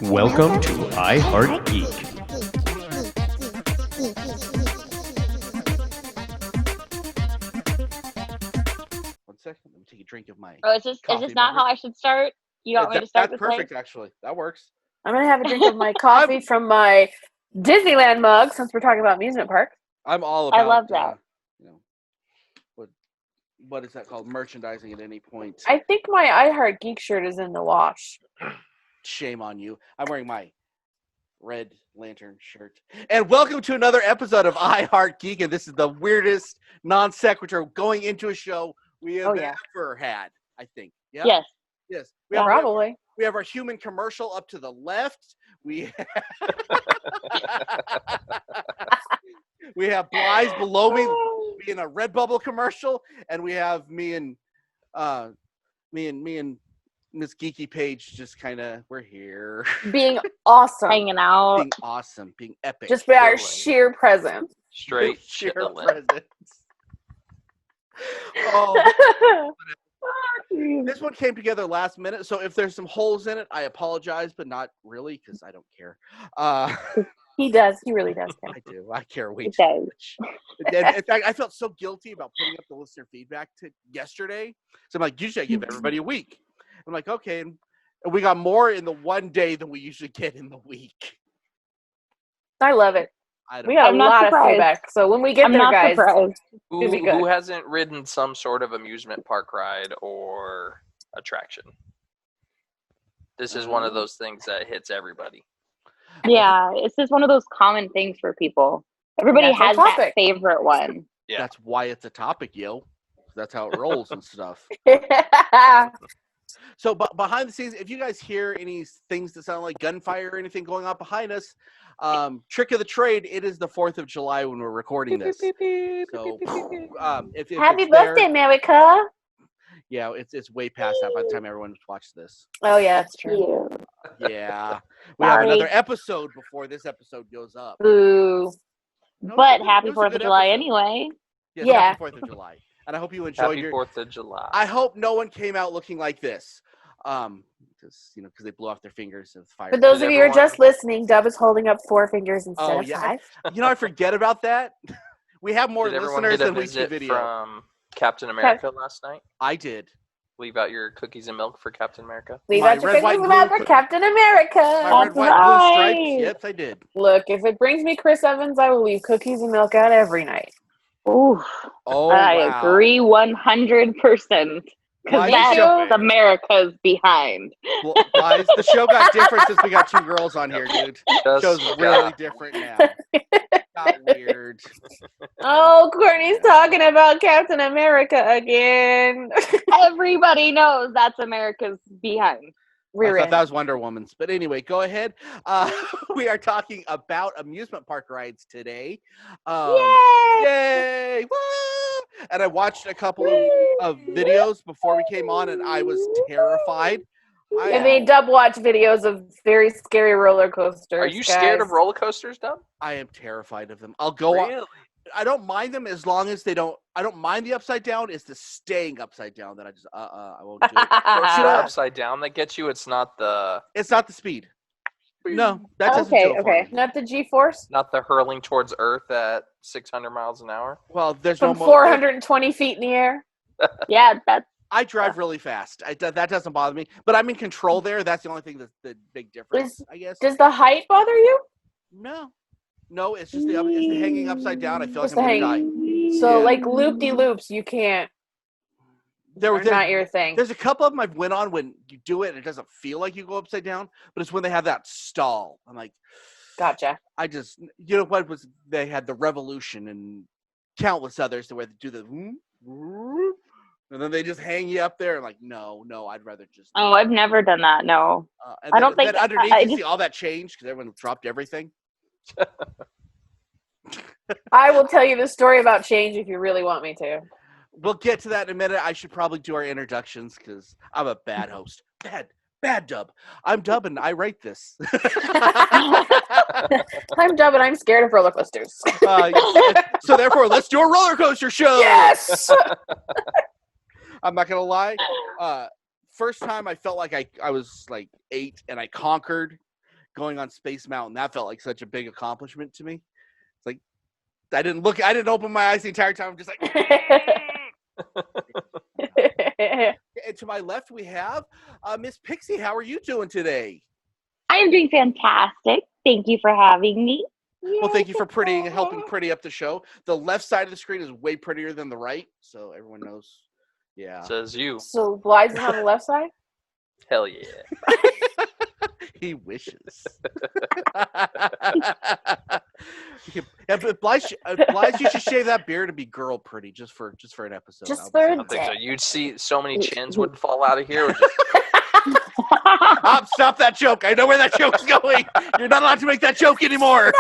Welcome to I Heart Geek. 1 second. Let me take a drink of my. Oh, is this not how I should start? You want me to start That's this perfect, way? actually. That works. I'm going to have a drink of my coffee from my Disneyland mug, since we're talking about amusement parks. I'm all about. I love that. What is that called? Merchandising at any point. I think my I Heart Geek shirt is in the wash. Shame on you. I'm wearing my Red Lantern shirt. And welcome to another episode of I Heart Geek. And this is the weirdest non sequitur going into a show we have ever had, I think. Yeah? Yes. Yes. Probably. We have our human commercial up to the left. We we have Bly's below me in a Redbubble commercial, and we have me and Miss Geeky Page just kind of we're here Being awesome. Hanging out. being awesome, being epic. Just by our sheer presence. Straight sheer chilling. presence. Oh, this one came together last minute, so if there's some holes in it, I apologize, but not really because I don't care. He does. He really does care. I do. I care way It too does. much. In fact, I felt so guilty about putting up the listener feedback yesterday. So I'm like, usually I give everybody a week. I'm like, okay, and we got more in the one day than we usually get in the week. I love it. We got I'm a not lot surprised. of feedback, so when we get I'm there, not guys, surprised. It'll be good. Who hasn't ridden some sort of amusement park ride or attraction? This is one of those things that hits everybody. Yeah, it's just one of those common things for people. Everybody That's our has that topic. favorite one. Yeah. That's why it's a topic, yo. That's how it rolls and stuff. So, but behind the scenes, if you guys hear any things that sound like gunfire or anything going on behind us, trick of the trade, it is the 4th of July when we're recording this. So, if Happy it's there, birthday, America! yeah, it's way past that by the time everyone watched this. Oh yeah, that's true. Yeah, we have Sorry. another episode before this episode goes up. Boo. No, But it happy was a 4th good of July episode. anyway. Yes, Yeah. happy 4th of July, and I hope you enjoyed Happy 4th of July. I hope no one came out looking like this, because they blew off their fingers of fire. For those Did of you who are everyone- just listening, Dub is holding up 4 fingers instead Oh, of yeah. 5. I forget about that. We have more Did everyone listeners get a than we see visit video. from Captain America last night? I did. Leave out your cookies and milk for Captain America? Leave My out your red, white, fingers blue- out for Captain America. My red, That's white, blue stripes. right. Yes, I did. Look, if it brings me Chris Evans, I will leave cookies and milk out every night. Ooh, Oh, I wow. agree 100%. Because Why that's show- America's behind. Well, guys, the show got different since we got 2 girls on here, dude. The Just show's really different now. Got weird. Oh, Courtney's talking about Captain America again. Everybody knows that's America's behind. I thought that was Wonder Woman's. But anyway, go ahead. We are talking about amusement park rides today. Yay! Woo! And I watched a couple of videos before we came on, and I was terrified. I made Dub watch videos of very scary roller coasters. Are you scared of roller coasters, Dub? I am terrified of them. I'll go on. I don't mind them as long as they don't. I don't mind the upside down. It's the staying upside down that I just I won't do it. It's the know- upside down that gets you. It's not the It's not the speed. No, that doesn't do it for me. Not the G-force? not the hurling towards Earth at 600 miles an hour. Well, there's From no more. 420 feet in the air? Yeah, that's I drive really fast. That doesn't bother me. But I'm in control there. That's the only thing that's the big difference, I guess. Does the height bother you? No, it's just it's the hanging upside down. I feel like Just I'm the going to die. So, Yeah. like, loop-de-loops, you can't. They're not your thing. There's a couple of them I've went on when you do it and it doesn't feel like you go upside down, but it's when they have that stall. I'm like, Gotcha. I just, what was, they had the Revolution and countless others where they do the, and then they just hang you up there. I'm like, no, I'd rather just. Oh, I've never done that. No. And I don't think- then underneath I you just- see all that change because everyone dropped everything. I will tell you the story about change if you really want me to. We'll get to that in a minute. I should probably do our introductions because I'm a bad host. Bad Dub. I'm Dub and I write this. I'm Dub and I'm scared of roller coasters. So therefore, let's do a roller coaster show. Yes! I'm not gonna lie. First time I felt like I was like 8 and I conquered going on Space Mountain. That felt like such a big accomplishment to me. It's like I didn't open my eyes the entire time. I'm just like. And to my left, we have Miss Pixie. How are you doing today? I am doing fantastic. Thank you for having me. Well, thank you for helping pretty up the show. The left side of the screen is way prettier than the right, so everyone knows. Yeah. Says you. So Blythe is on the left side? Hell yeah. He wishes. Yeah, but Blythe, you should shave that beard to be girl pretty, just for an episode. Just I'll for be a saying. I think so. day. You'd see so many chins would fall out of here. Stop that joke. I know where that joke's going. You're not allowed to make that joke anymore.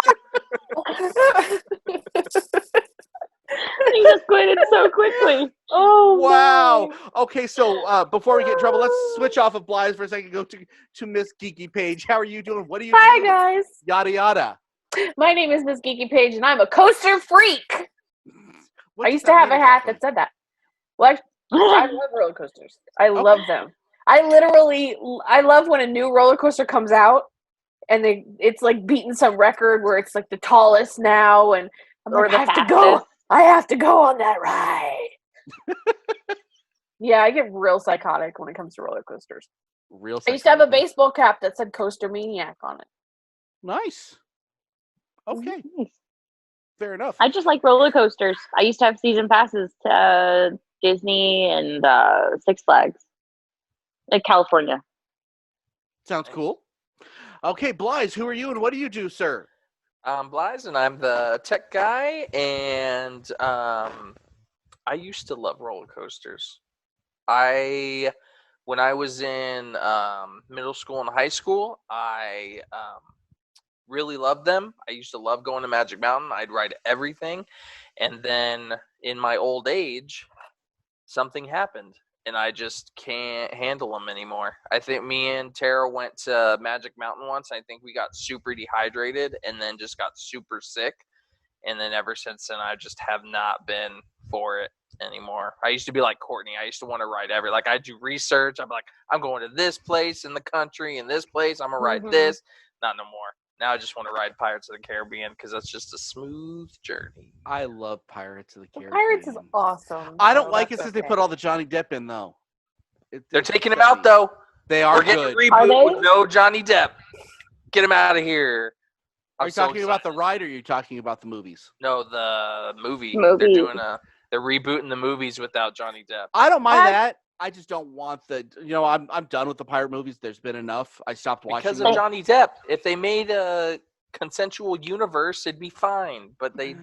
You just quit it so quickly. Oh, Wow. no. Okay, so before we get in trouble, let's switch off of Blythe for a second. Go to Miss Geeky Page. How are you doing? What are you Hi, doing? guys. Yada yada. My name is Miss Geeky Page, and I'm a coaster freak. What I does used to that have a mean hat exactly? that said that. Well, I love roller coasters. I love them. I love when a new roller coaster comes out, and it's like beating some record where it's like the tallest now, and I'm Or like, the I have to fastest. go. I have to go on that ride. Yeah, I get real psychotic when it comes to roller coasters. Real I used to have a psychotic. baseball cap that said Coaster Maniac on it. Nice. Okay, Nice. fair enough. I just like roller coasters. I used to have season passes to Disney and Six Flags in California. Sounds cool. Okay, Blythe, who are you and what do you do, sir? I'm Blythe, and I'm the tech guy, and I used to love roller coasters. When I was in middle school and high school, I really loved them. I used to love going to Magic Mountain. I'd ride everything. And then in my old age, something happened, and I just can't handle them anymore. I think me and Tara went to Magic Mountain once. I think we got super dehydrated and then just got super sick. And then ever since then, I just have not been for it anymore. I used to be like Courtney. I used to want to ride like I do research. I'm like, I'm going to this place in the country and this place. I'm going to ride this. Not no more. Now I just want to ride Pirates of the Caribbean because that's just a smooth journey. I love Pirates of the Caribbean. Pirates is awesome. I don't so like it that's since they okay. put all the Johnny Depp in, though. They're taking him out, though. They are We're getting good. a Are reboot they? with no Johnny Depp. Get him out of here. Are I'm you so talking about the excited. ride or are you talking about the movies? No, the movie. Movie. They're rebooting the movies without Johnny Depp. I don't mind that. I just don't want I'm done with the pirate movies. There's been enough. I stopped watching Because them. of Johnny Depp. If they made a consensual universe, it'd be fine. But they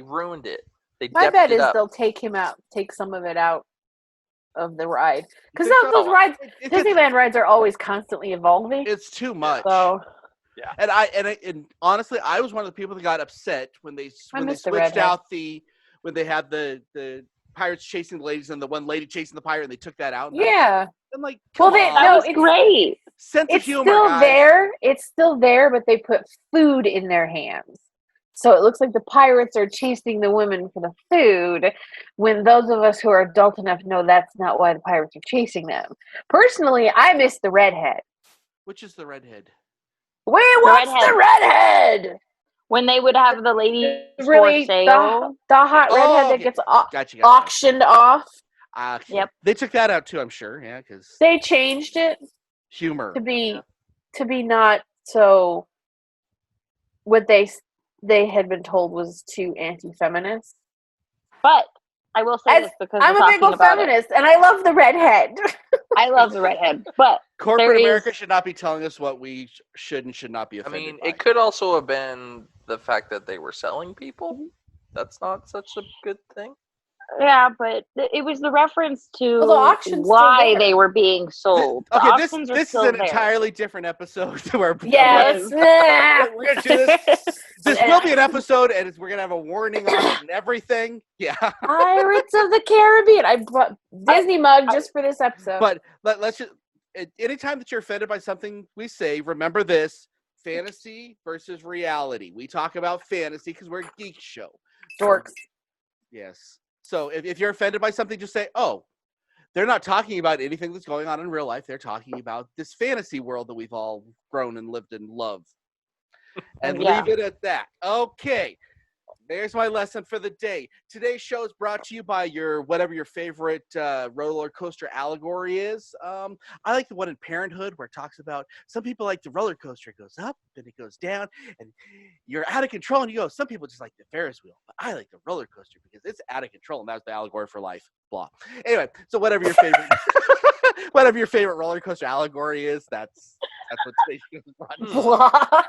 ruined it. They My depped bet it is up. they'll take some of it out of the ride. Because You think those so? rides, It gets- Disneyland rides are always constantly evolving. It's too much. So And honestly, I was one of the people that got upset when they miss the switched redhead. out when they had the pirates chasing the ladies and the one lady chasing the pirate and they took that out. And yeah, I'm like, Well, come they- on. That No, was great. Sense of it's humor, still guys. there. It's still there, but they put food in their hands. So it looks like the pirates are chasing the women for the food, when those of us who are adult enough know that's not why the pirates are chasing them. Personally, I miss the redhead. Which is the redhead? Where was redhead. the redhead? When they would have the ladies Really, for sale. the hot redhead okay. that gets Gotcha. auctioned off. Okay. Yep. They took that out too, I'm sure. Yeah, because They changed it humor. to be not so what they had been told was too anti-feminist. But I will say As- this because I'm we're a big talking old about it. feminist, and I love the redhead. I love the redhead, but Corporate there America is- should not be telling us what we should and should not be I offended mean, by. it could also have been the fact that they were selling people. That's not such a good thing. yeah, but it was the reference to Well, the auction's why still there. they were being sold. The Okay, this auctions are is still an there. entirely different episode. Where Yes. we're gonna do this. This will be an episode, and we're gonna have a warning on it and everything. Yeah, Pirates of the Caribbean. I brought Disney mug just for this episode. but let's just. Anytime that you're offended by something we say, remember this: fantasy versus reality. We talk about fantasy because we're a geek show. Dorks. Yes. So if you're offended by something, just say, "Oh, they're not talking about anything that's going on in real life. They're talking about this fantasy world that we've all grown and lived and love and Yeah. leave it at that. Okay. There's my lesson for the day. Today's show is brought to you by whatever your favorite roller coaster allegory is. I like the one in Parenthood where it talks about some people like the roller coaster. It goes up, then it goes down, and you're out of control. And you go, some people just like the Ferris wheel, but I like the roller coaster because it's out of control. And that's the allegory for life. Blah. Anyway, so whatever your favorite, whatever your favorite roller coaster allegory is, that's what today's show is brought to you. Blah.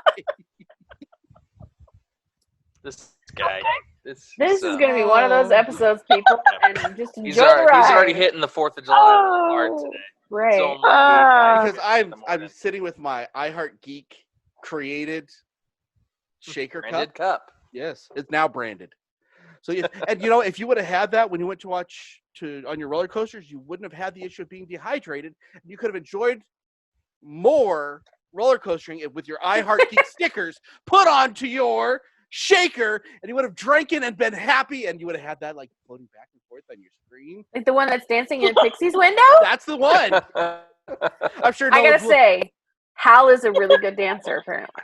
This guy. This is going to be one of those episodes, people, and just enjoy He's the already, ride. he's already hitting the 4th of July hard today. Right. It's only 8:30 Because in the I'm morning. sitting with my iHeart Geek created shaker Branded cup. cup. Yes, it's now branded. So yes, and you know, if you would have had that when you went to watch on your roller coasters, you wouldn't have had the issue of being dehydrated. You could have enjoyed more roller coastering with your iHeart Geek stickers put onto your shaker, and you would have drank it and been happy, and you would have had that like floating back and forth on your screen. Like the one that's dancing in Pixie's window? That's the one. I'm sure. I gotta say, Hal is a really good dancer, apparently.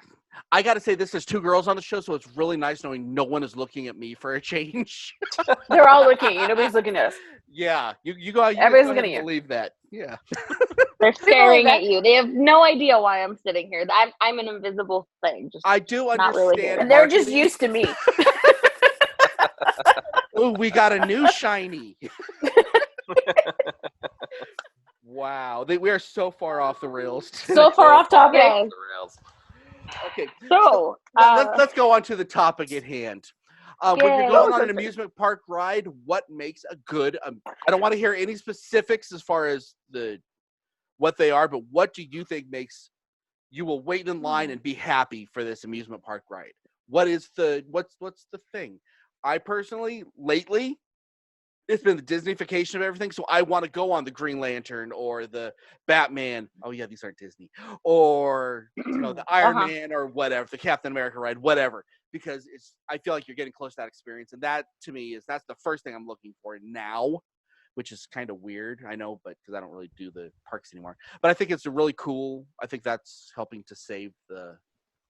I gotta say, this is two girls on the show, so it's really nice knowing no one is looking at me for a change. They're all looking at you. Nobody's looking at us. Yeah, you go. You Everybody's go looking ahead at you. and believe that. Yeah. They're staring at you. They have no idea why I'm sitting here. I'm an invisible thing. Just I do Not really understand. here. And they're just marketing. used to me. Ooh, we got a new shiny. Wow, we are so far off the rails. So far off topic. yeah. The rails. Okay, So let's go on to the topic at hand. When you're Yay. going on an amusement park ride, what makes a good? I don't want to hear any specifics as far as what they are, but what do you think makes you will wait in line and be happy for this amusement park ride? What is what's the thing? I personally lately, it's been the Disneyfication of everything, so I want to go on the Green Lantern or the Batman. Oh yeah, these aren't Disney. Or the Iron Man or whatever, the Captain America ride, whatever. Because I feel like you're getting close to that experience, and that to me that's the first thing I'm looking for now, which is kind of weird, I know, but because I don't really do the parks anymore. But I think it's really cool. I think that's helping to save the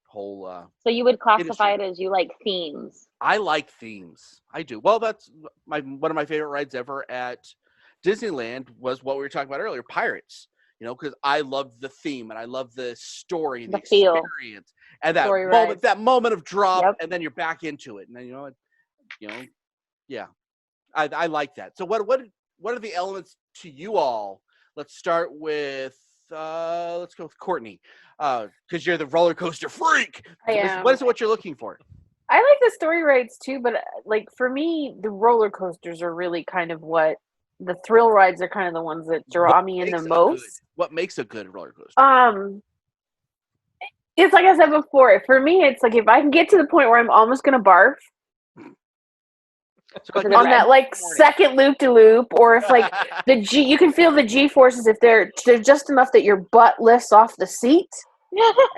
whole. so you would classify industry. it as you like themes. I like themes. I do. Well, that's one of my favorite rides ever at Disneyland was what we were talking about earlier, Pirates. Because I love the theme and I love the story and the feel. experience and that Story moment, rides. that moment of drop, Yep. and then you're back into it, and then yeah, I like that. So what are the elements to you all? Let's start with let's go with Courtney, because you're the roller coaster freak. I am. What is it? What you're looking for? I like the story rides too, but like for me, the roller coasters are really kind of what the thrill rides are kind of the ones that draw me in the most. What makes a good roller coaster? It's like I said before, for me, it's like if I can get to the point where I'm almost gonna barf So like on that like second loop de loop, or if like you can feel the G forces if they're just enough that your butt lifts off the seat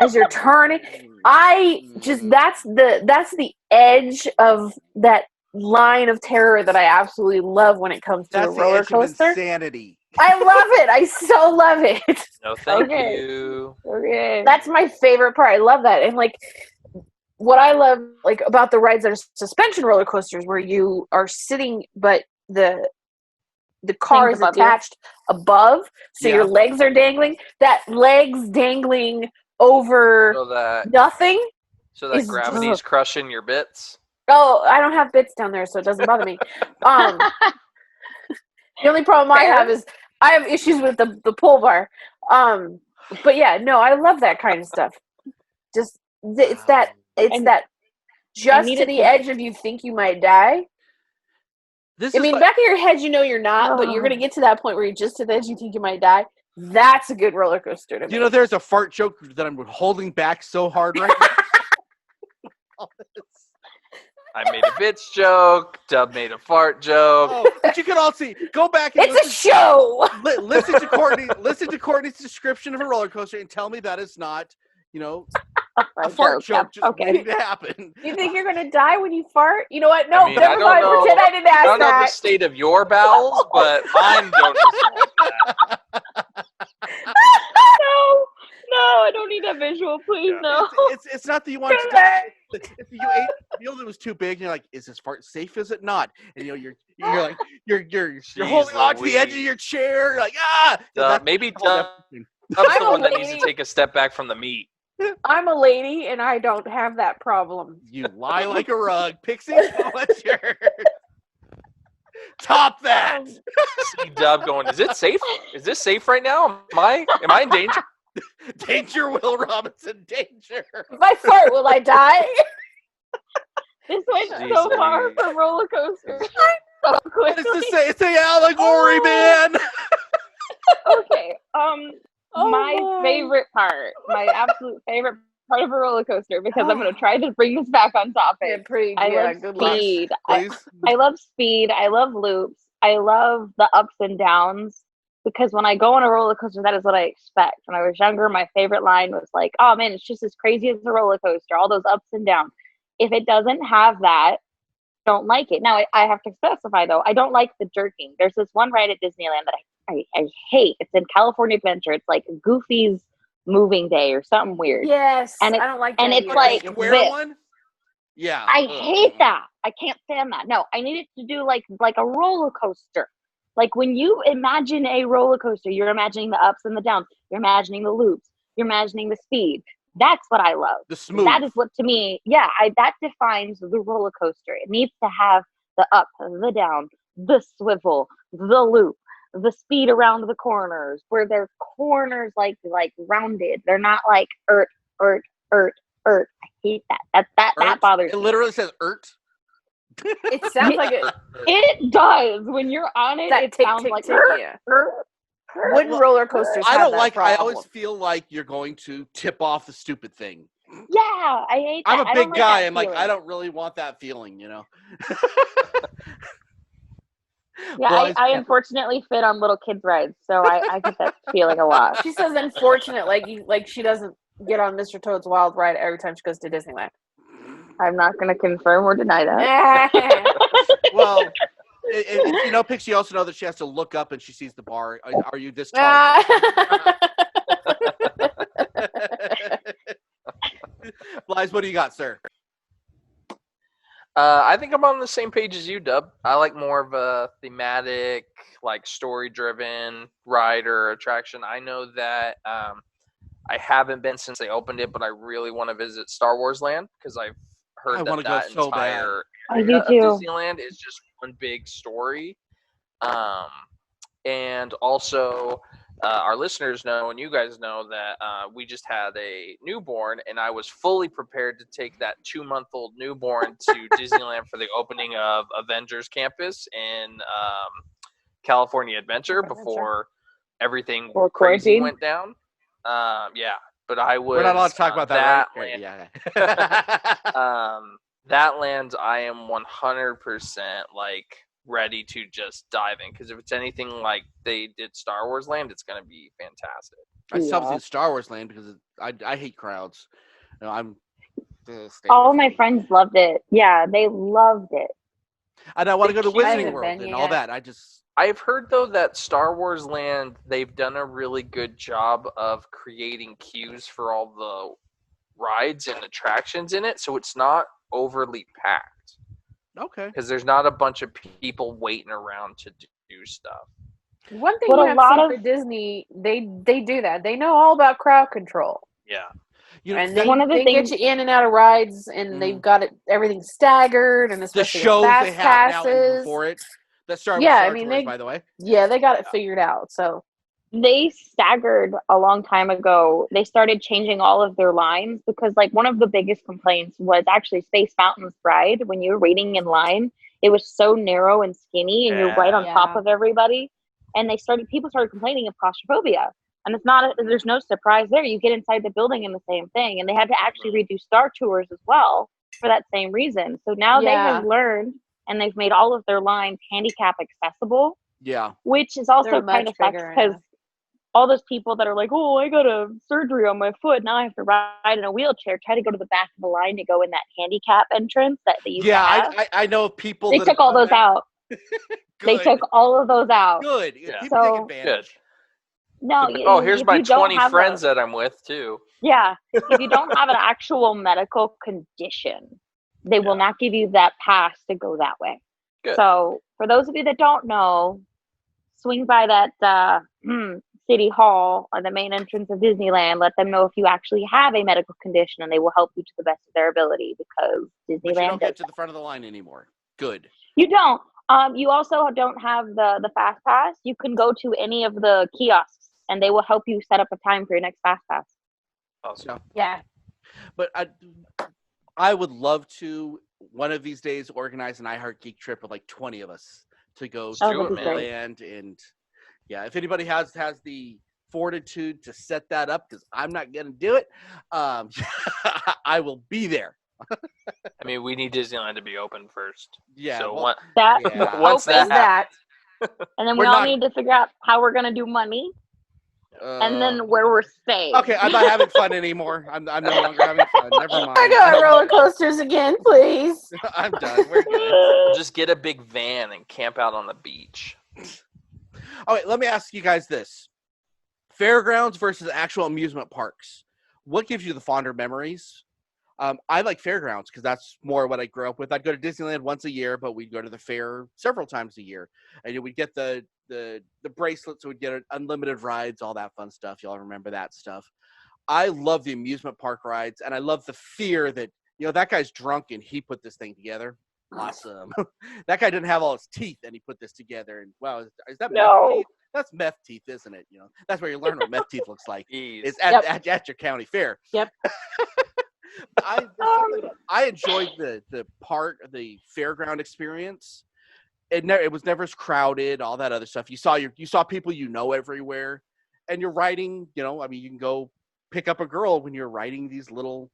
as you're turning. That's the edge of that line of terror that I absolutely love when it comes to a roller coaster. Insanity. I love it. I so love it. No, thank Okay. you. Okay. That's my favorite part. I love that. And like what I love like about the rides that are suspension roller coasters where you are sitting but the car is Things above you. attached above, so Yeah. your legs are dangling. That legs dangling over nothing. So that is- gravity's crushing your bits. Oh, I don't have bits down there, so it doesn't bother me. The only problem I have is I have issues with the pull bar. But yeah, no, I love that kind of stuff. Just it's that just need to it the to- edge of you think you might die. I mean, back in your head, you know you're not, but you're gonna get to that point where you're just to the edge, you think you might die. That's a good roller coaster to me. there's a fart joke that I'm holding back so hard right now. I made a bitch joke. Dub made a fart joke. Oh, but you can all see. Go back and It's a show. listen to Courtney. Listen to Courtney's description of a roller coaster and tell me that is not, a fart joke just waiting to happen. You think you're gonna die when you fart? You know what? No, I mean, I never don't mind. know- Pretend I didn't I ask don't know the that. state of your bowels, but mine don't. No, I don't need that visual, please. Yeah. No. It's not that you want to die. If you ate a meal that was too big, and you're like, is this part safe? Is it not? And you're like you're holding on to the edge of Louise. your chair. You're like, ah. That's Maybe the whole Dub's difference. the I'm a one that needs to lady. take a step back from the meat. I'm a lady and I don't have that problem. You lie like a rug. Pixie, what's yours? Top that. See Dub going, is it safe? Is this safe right now? Am I in danger? Danger, Will Robinson. Danger. If I fart, will I die? This went Jeez so far Louise. for roller coaster. So What is quickly. this say? It's an allegory, man. Okay. Oh My my. favorite part, my absolute favorite part of a roller coaster, because I'm going to try to bring this back on topic. I love good luck. speed. Please. I love speed. I love loops. I love the ups and downs, because when I go on a roller coaster, that is what I expect. When I was younger, my favorite line was like, "Oh man, it's just as crazy as a roller coaster. All those ups and downs." If it doesn't have that, I don't like it. Now I have to specify though. I don't like the jerking. There's this one ride at Disneyland that I hate. It's in California Adventure. It's like Goofy's Moving Day or something weird. Yes, And I don't like that. and it's either. like Square this. one? Yeah. I hate that. I can't stand that. No, I need it to do like a roller coaster. Like when you imagine a roller coaster, you're imagining the ups and the downs. You're imagining the loops. You're imagining the speed. That's what I love. The smooth. That is what, to me, that defines the roller coaster. It needs to have the up, the down, the swivel, the loop, the speed around the corners, where their corners like rounded. They're not like ert. I hate that. That bothers It me. literally says "ert." It sounds like it. It does. When you're on it, That it tick, sounds tick, like tick, yeah. Wooden Well, roller coasters. I have don't that like. I problem. always feel like you're going to tip off the stupid thing. Yeah, I hate that. I'm a I don't big like guy. that I'm like, feeling. I don't really want that feeling, you know. Yeah, Well, I unfortunately fit on little kids' rides, so I get that feeling a lot. She says unfortunate, like she doesn't get on Mr. Toad's Wild Ride every time she goes to Disneyland. I'm not going to confirm or deny that. Well, if you know Pixie, you also know that she has to look up and she sees the bar. Are you this tall? Lies, what do you got, sir? I think I'm on the same page as you, Dub. I like more of a thematic, like story-driven ride or attraction. I know that I haven't been since they opened it, but I really want to visit Star Wars Land because I've heard I wanna go that so bad. entire I do area of too. Disneyland is just one big story. And also, our listeners know, and you guys know, that we just had a newborn, and I was fully prepared to take that 2-month-old newborn to Disneyland for the opening of Avengers Campus in California Adventure before everything Or crazy quarantine. went down. Yeah, but I was. We're not allowed to talk about that, right? Land, Yeah. that land, I am 100% like ready to just dive in, because if it's anything like they did Star Wars Land, it's going to be fantastic. I still haven't Yeah. seen Star Wars Land because I hate crowds. You know, I'm. All my friends loved it. Yeah, they loved it. And I want to go to I Wizarding haven't World been and all yet. that. I just. I've heard though that Star Wars Land, they've done a really good job of creating queues for all the rides and attractions in it, so it's not overly packed Okay. because there's not a bunch of people waiting around to do stuff. One thing But you a have lot seen of- for Disney, they do that. They know all about crowd control, Yeah. You know, and they, One of the they get things- you in and out of rides, and they've got it everything staggered, and the especially shows fast they have now passes. for it. That started Yeah, with I Star mean, Tours, they- by the way. Yeah, they got it figured out. So They staggered a long time ago. They started changing all of their lines because, like, one of the biggest complaints was actually Space Mountain's ride. When you were waiting in line, it was so narrow and skinny, and you're right on top Yeah. of everybody. And people started complaining of claustrophobia. And there's no surprise there. You get inside the building and the same thing. And they had to actually redo Star Tours as well for that same reason. So now they Yeah. have learned, and they've made all of their lines handicap accessible, Yeah. which is also They're kind much of sucks bigger, because yeah. all those people that are like, oh, I got a surgery on my foot, now I have to ride in a wheelchair, try to go to the back of the line to go in that handicap entrance that they used to Yeah, have. I know of people They that took have all done those that. out. They Good. took all of those out. Good. Yeah. People take So- advantage. No, Oh, here's if my you don't 20 have friends that I'm with too. Yeah. If you don't have an actual medical condition, they will not give you that pass to go that way. Good. So for those of you that don't know, swing by that city hall on the main entrance of Disneyland. Let them know if you actually have a medical condition, and they will help you to the best of their ability, because Disneyland. But you don't get to the front of the line anymore. Good. You don't. You also don't have the fast pass. You can go to any of the kiosks, and they will help you set up a time for your next fast pass. Awesome. Yeah. But I would love to one of these days organize an iHeart Geek trip with like 20 of us to go to that'd be great. Disneyland. And yeah, if anybody has the fortitude to set that up, because I'm not going to do it, I will be there. I mean, we need Disneyland to be open first. Yeah. So well, That yeah. once Hope is that and then We're we all not- need to figure out how we're gonna do money, and then where we're staying. Okay, I'm not having fun anymore. I'm no longer having fun. Never mind. I got roller coasters again, please. I'm done. We're good. just get a big van and camp out on the beach. All right, let me ask you guys this. Fairgrounds versus actual amusement parks. What gives you the fonder memories? I like fairgrounds because that's more what I grew up with. I'd go to Disneyland once a year, but we'd go to the fair several times a year. And we'd get the bracelets, so we'd get unlimited rides, all that fun stuff. Y'all remember that stuff. I love the amusement park rides, and I love the fear that, that guy's drunk and he put this thing together. Awesome. That guy didn't have all his teeth, and he put this together. And wow, is that meth teeth? That's meth teeth, isn't it? That's where you learn what meth teeth looks like. Jeez. It's at your county fair. Yep. I enjoyed the fairground experience. It was never as crowded, all that other stuff. You saw people everywhere, and you're riding. You can go pick up a girl when you're riding these little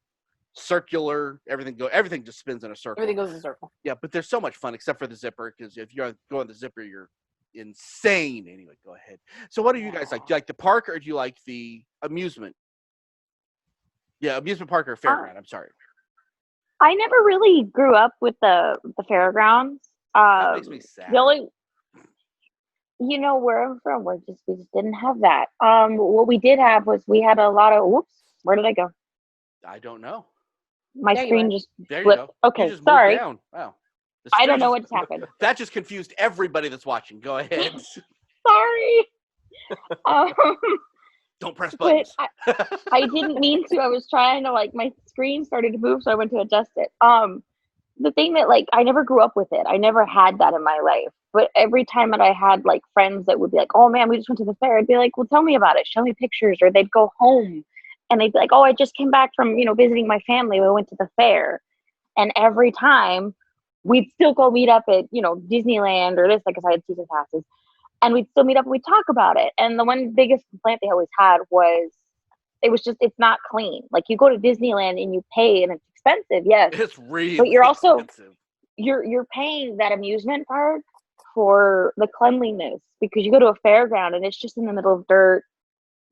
circular. Everything just spins in a circle. Everything goes in a circle. Yeah, but they're so much fun, except for the zipper, because if you're going the zipper, you're insane. Anyway, go ahead. So, what do you guys like? Do you like the park, or do you like the amusement? Yeah, amusement park or fairground. I'm sorry. I never really grew up with the fairgrounds. That makes me sad. The only, where I'm from, we just didn't have that. What we did have was we had a lot of. Whoops, where did I go? I don't know. My There you screen are. just There you flipped. go. You Okay, just moved sorry. down. Wow. I don't know what's happened. That just confused everybody that's watching. Go ahead. Sorry. Don't press But buttons. I didn't mean to. I was trying to my screen started to move, so I went to adjust it. The thing that I never grew up with it. I never had that in my life. But every time that I had friends that would be like, "Oh man, we just went to the fair," I'd be like, "Well, tell me about it. Show me pictures." Or they'd go home and they'd be like, "Oh, I just came back from visiting my family. We went to the fair." And every time we'd still go meet up at Disneyland or this, because I had season passes. And we'd still meet up and we'd talk about it. And the one biggest complaint they always had was it's not clean. You go to Disneyland and you pay, and it's expensive, yes. It's really But you're also expensive. you're paying that amusement park for the cleanliness, because you go to a fairground and it's just in the middle of dirt.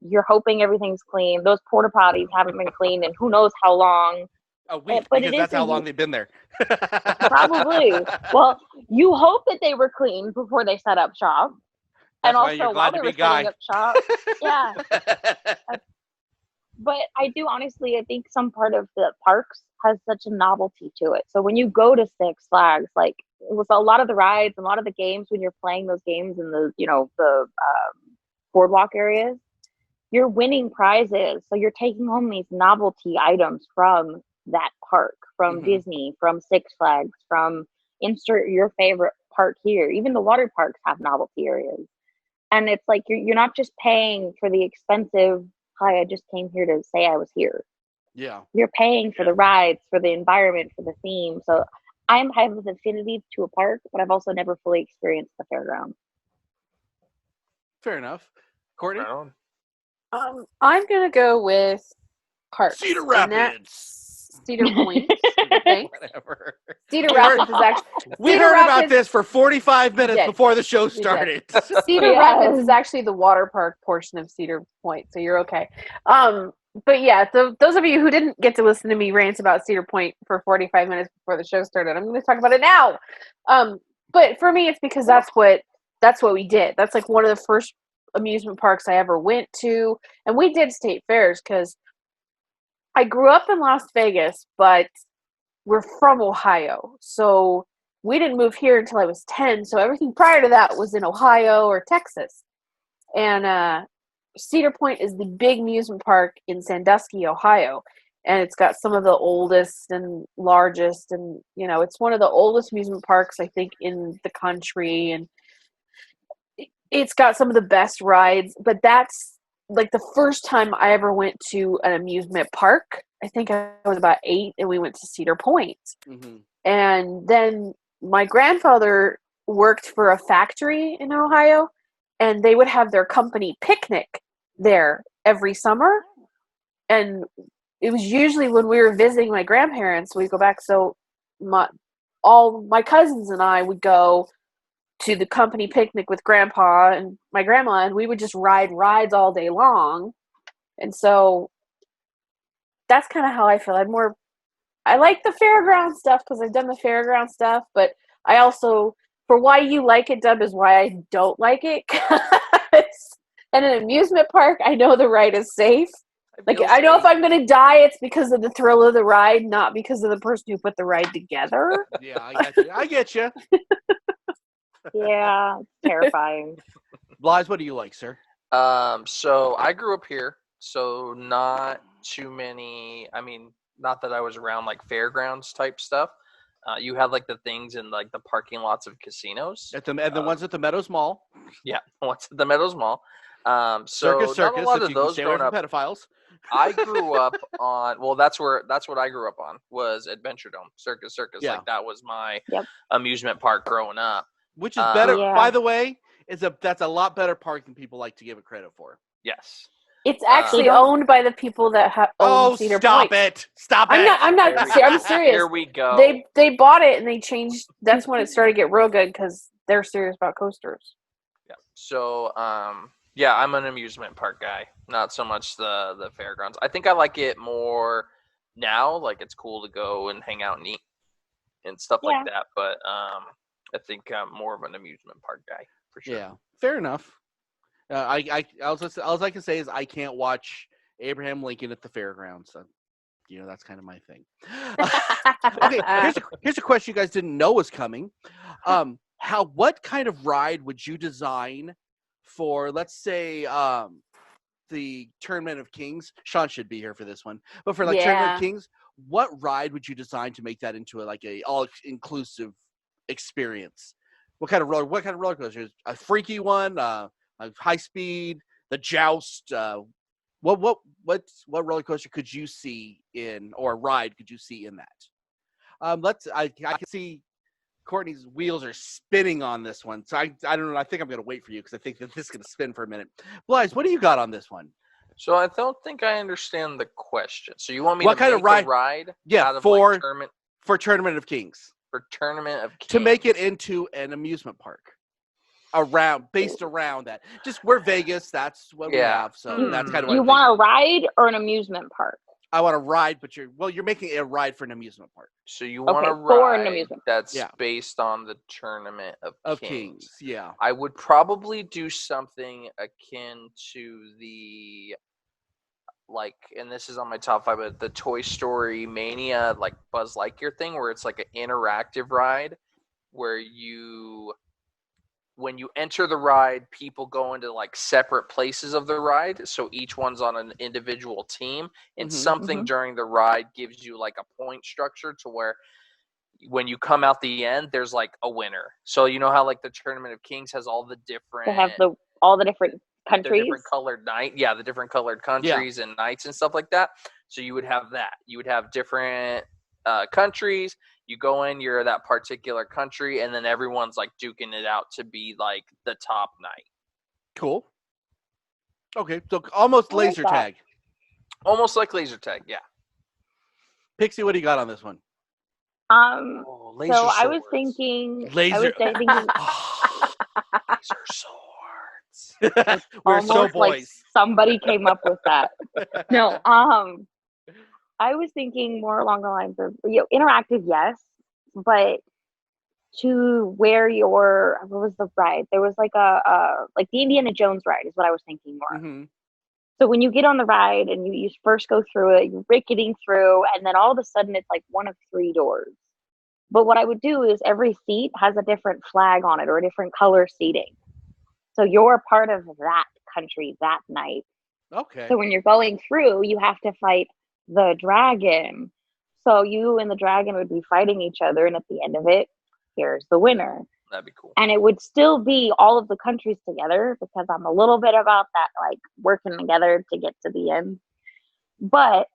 You're hoping everything's clean. Those porta potties haven't been cleaned in who knows how long. A week, but because it that's is how long they've been there. Probably. Well, you hope that they were clean before they set up shop. That's and why you're also, glad while to they be were setting Guy. up shop, yeah. But I do honestly, I think some part of the parks has such a novelty to it. So when you go to Six Flags, with a lot of the rides and a lot of the games, when you're playing those games in the boardwalk areas, you're winning prizes. So you're taking home these novelty items from that park, from Disney, from Six Flags, from insert your favorite park here. Even the water parks have novelty areas. And it's you're not just paying for the expensive, "Hi, I just came here to say I was here." Yeah. You're paying for the rides, for the environment, for the theme. So I have this affinity to a park, but I've also never fully experienced the fairground. Fair enough. Courtney? Right on. I'm gonna go with parks. Cedar And Rapids. that's Cedar Point. Okay. Whatever. Cedar We Rapids is actually We Cedar heard about Rapids- this for 45 minutes did. before the show did. started. Cedar Yes. Rapids is actually the water park portion of Cedar Point, so you're okay. But yeah, so those of you who didn't get to listen to me rant about Cedar Point for 45 minutes before the show started, I'm going to talk about it now. But for me, it's because that's what we did. That's one of the first amusement parks I ever went to, and we did state fairs because I grew up in Las Vegas, but we're from Ohio. So we didn't move here until I was 10. So everything prior to that was in Ohio or Texas. And Cedar Point is the big amusement park in Sandusky, Ohio. And it's got some of the oldest and largest, and it's one of the oldest amusement parks I think in the country, and it's got some of the best rides. But that's like the first time I ever went to an amusement park. I think I was about 8, and we went to Cedar Point. Mm-hmm. And then my grandfather worked for a factory in Ohio, and they would have their company picnic there every summer. And it was usually when we were visiting my grandparents, we'd go back. So all my cousins and I would go to the company picnic with grandpa and my grandma, and we would just ride rides all day long. And so that's kind of how I feel. I like the fairground stuff because I've done the fairground stuff, but I also, for why you like it, Deb, is why I don't like it. And an amusement park, I know the ride is safe. Like, I know if I'm going to die, it's because of the thrill of the ride, not because of the person who put the ride together. Yeah, I get you. Yeah, it's terrifying. Blythe, what do you like, sir? So I grew up here, so not too many. I mean, not that I was around like fairgrounds type stuff. You had like the things in like the parking lots of casinos. At the ones at the Meadows Mall. Yeah, ones at the Meadows Mall. So Circus, not a lot if of you can those stay away growing from up. pedophiles. I grew up on, well, that's what I grew up on, was Adventure Dome, Circus. Yeah. Like that was my Yep. amusement park growing up. Which is better, Yeah. by the way, that's a lot better park than people like to give it credit for. Yes. It's actually They don't- owned by the people that own Cedar stop Point. it! Stop I'm it! not. I'm serious. Here we go. They bought it and they changed. That's when it started to get real good because they're serious about coasters. Yeah. So, yeah, I'm an amusement park guy, not so much the fairgrounds. I think I like it more now. Like, it's cool to go and hang out and eat and stuff like that. But I think I'm more of an amusement park guy for sure. Yeah, fair enough. All I can say is I can't watch Abraham Lincoln at the fairgrounds. So, that's kind of my thing. Okay, here's a question you guys didn't know was coming. What kind of ride would you design for, let's say, the Tournament of Kings? Sean should be here for this one, but for Tournament of Kings, what ride would you design to make that into a all-inclusive experience? What kind of roller coaster? A freaky one, a high speed, the joust. What roller coaster could you see in, or ride could you see in that? I can see Courtney's wheels are spinning on this one, so I don't know. I think I'm going to wait for you because I think that this is going to spin for a minute. Blythe, what do you got on this one? So I don't think I understand the question. So you want me What to kind make of ride? a ride? Yeah, out of for tournament. For Tournament of Kings. For Tournament of Kings. To make it into an amusement park. Based around that. Just we're Vegas, that's what we have. So that's kind of what you want a ride or an amusement park? I want a ride, but you're making a ride for an amusement park. So you want a for an ride amusement that's based on the Tournament of Kings. Yeah. I would probably do something akin to the, like, and this is on my top 5, but the Toy Story Mania, like Buzz Lightyear thing, where it's like an interactive ride where when you enter the ride, people go into like separate places of the ride. So each one's on an individual team, and something during the ride gives you like a point structure to where when you come out the end, there's like a winner. So you know how like the Tournament of Kings has all the different, They have all the different countries. the different colored the different colored countries and knights and stuff like that. So you would have that. You would have different countries. You go in, you're that particular country, and then everyone's like duking it out to be like the top knight. Cool. Okay, so almost laser tag. Almost like laser tag, yeah. Pixie, what do you got on this one? Laser so swords. I was thinking Laser swords. We're so almost boys. like somebody came up with that. No, I was thinking more along the lines of interactive, yes, but to where what was the ride? There was like like the Indiana Jones ride is what I was thinking more. So when you get on the ride and you first go through it, you're ricketing through, and then all of a sudden it's like one of 3 doors. But what I would do is every seat has a different flag on it or a different color seating. So you're part of that country that night. Okay. So when you're going through, you have to fight the dragon. So you and the dragon would be fighting each other, and at the end of it, here's the winner. That'd be cool. And it would still be all of the countries together, because I'm a little bit about that, like working together to get to the end. But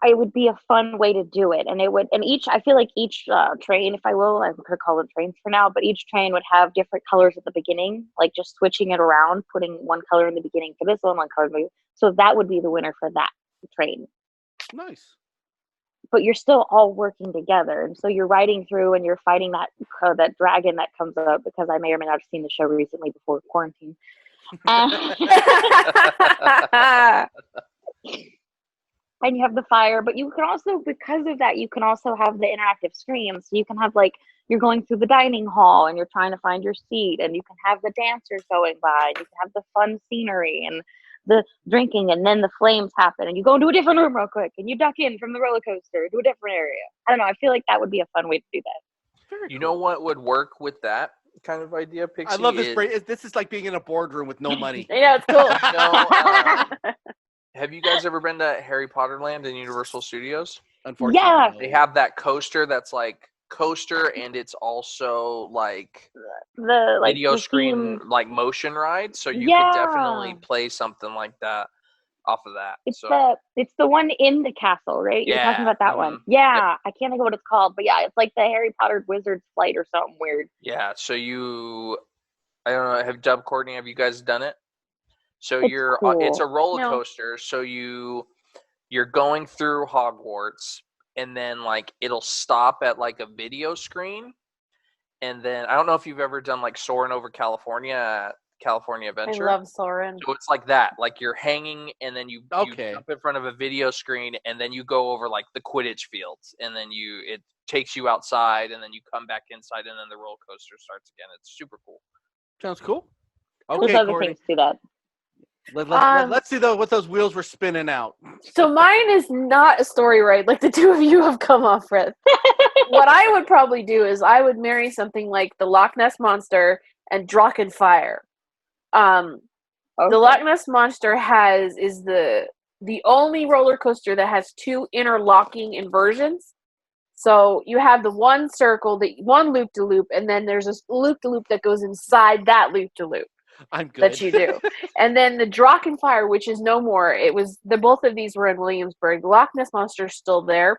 it would be a fun way to do it. And I feel like each train, if I will, I'm going to call them trains for now, but each train would have different colors at the beginning, like just switching it around, putting one color in the beginning for this one color. So that would be the winner for that train. Nice. But you're still all working together. And so you're riding through and you're fighting that dragon that comes up, because I may or may not have seen the show recently before quarantine. And you have the fire, but you can also, because of that, you can also have the interactive screens. So you can have, like, you're going through the dining hall and you're trying to find your seat, and you can have the dancers going by, and you can have the fun scenery and the drinking, and then the flames happen and you go into a different room real quick and you duck in from the roller coaster to a different area. I don't know. I feel like that would be a fun way to do that. Very You cool. know what would work with that kind of idea, Pixie? I love this. This is like being in a boardroom with no money. Yeah, it's cool. Have you guys ever been to Harry Potter Land in Universal Studios? Unfortunately, Yeah. no. They have that coaster that's like coaster, and it's also like The video the screen, theme. like motion ride. So you Yeah. could definitely play something like that off of that. It's So the one in the castle, right? You're talking Yeah, about that one. Yeah, I can't think of what it's called, but yeah, it's like the Harry Potter Wizard's Flight or something weird. yeah. So I don't know. Courtney, have you guys done it? So It's it's a cool. roller No. coaster. So you're going through Hogwarts, and then like it'll stop at like a video screen, and then I don't know if you've ever done like Soarin' over California at California I Adventure. love Soren. So it's like that. Like you're hanging, and then you Okay. jump in front of a video screen, and then you go over like the Quidditch fields, and then it takes you outside, and then you come back inside, and then the roller coaster starts again. It's super cool. Sounds cool. There's Okay, other Courtney. things to that. Let's see what those wheels were spinning out. So mine is not a story ride like the two of you have come off with. What I would probably do is I would marry something like the Loch Ness Monster and Drachenfire. The Loch Ness Monster is the only roller coaster that has 2 interlocking inversions. So you have the one circle, the one loop to loop, and then there's a loop to loop that goes inside that loop to loop. I'm good. That you do. And then the Drachenfire, which is no more. Both of these were in Williamsburg. The Loch Ness Monster is still there.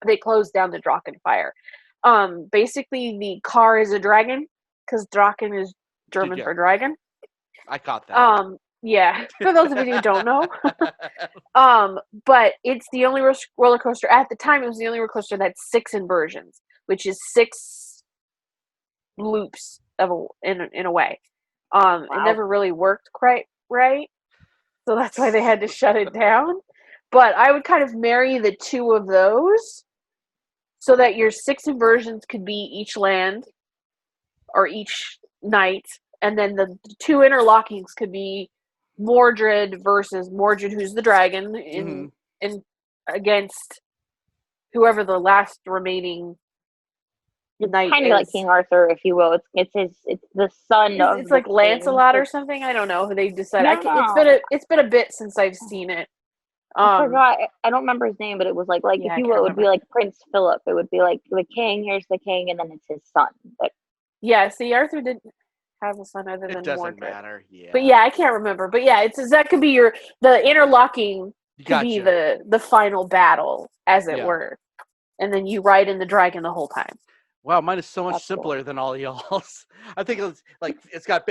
They closed down the Drachenfire. Basically the car is a dragon, because Drachen is German for dragon. I caught that. Yeah, for those of you who don't know. But it's the only roller coaster at the time. It was the only roller coaster that had 6 inversions, which is 6 loops in a way. It never really worked quite right, so that's why they had to shut it down. But I would kind of marry the 2 of those, so that your 6 inversions could be each land or each night, and then the 2 interlockings could be Mordred versus Mordred, who's the dragon, in against whoever the last remaining knight kind of is. like King Arthur, if you will. It's the son of. It's like the Lancelot king. or something. I don't know who they decided. No. It's been a bit since I've seen it. I forgot. I don't remember his name, but it was like Yeah, if I you can't will, it would be remember. like Prince Philip. It would be like the king. Here's the king, and then it's his son. But Yeah, see, Arthur didn't have a son other It than doesn't Mordred. matter. Yeah. But yeah, I can't remember. But yeah, that could be the interlocking could be Gotcha. the final battle, as it Yeah. were. And then you ride in the dragon the whole time. Wow, mine is so much That's cool. simpler than all y'all's. I think it's got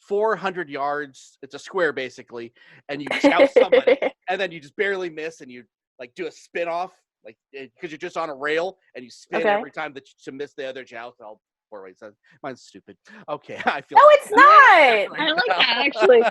400 yards. It's a square basically, and you joust somebody, and then you just barely miss, and you like do a spin off, like because you're just on a rail, and you spin Okay. every time to miss the other joust. All 4 ways. Mine's stupid. Okay, I feel. No, it's not. I like that actually.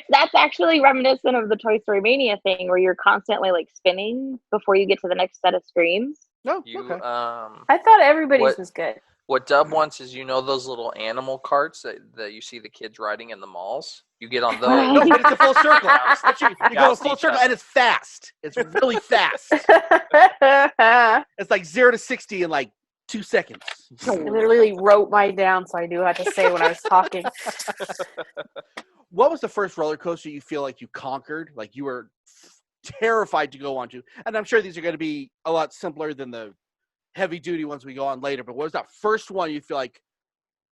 That's actually reminiscent of the Toy Story Mania thing, where you're constantly like spinning before you get to the next set of screens. No, You okay. I thought everybody's What- was good. What Dub wants is, those little animal carts that you see the kids riding in the malls? You get on those. No, but it's a full circle. You go a full each circle, other. and it's fast. It's really fast. It's like 0 to 60 in like 2 seconds. I literally wrote mine down so I knew what to say when I was talking. What was the first roller coaster you feel like you conquered? Like you were terrified to go onto? And I'm sure these are going to be a lot simpler than the heavy duty ones we go on later. But what was that first one you feel like,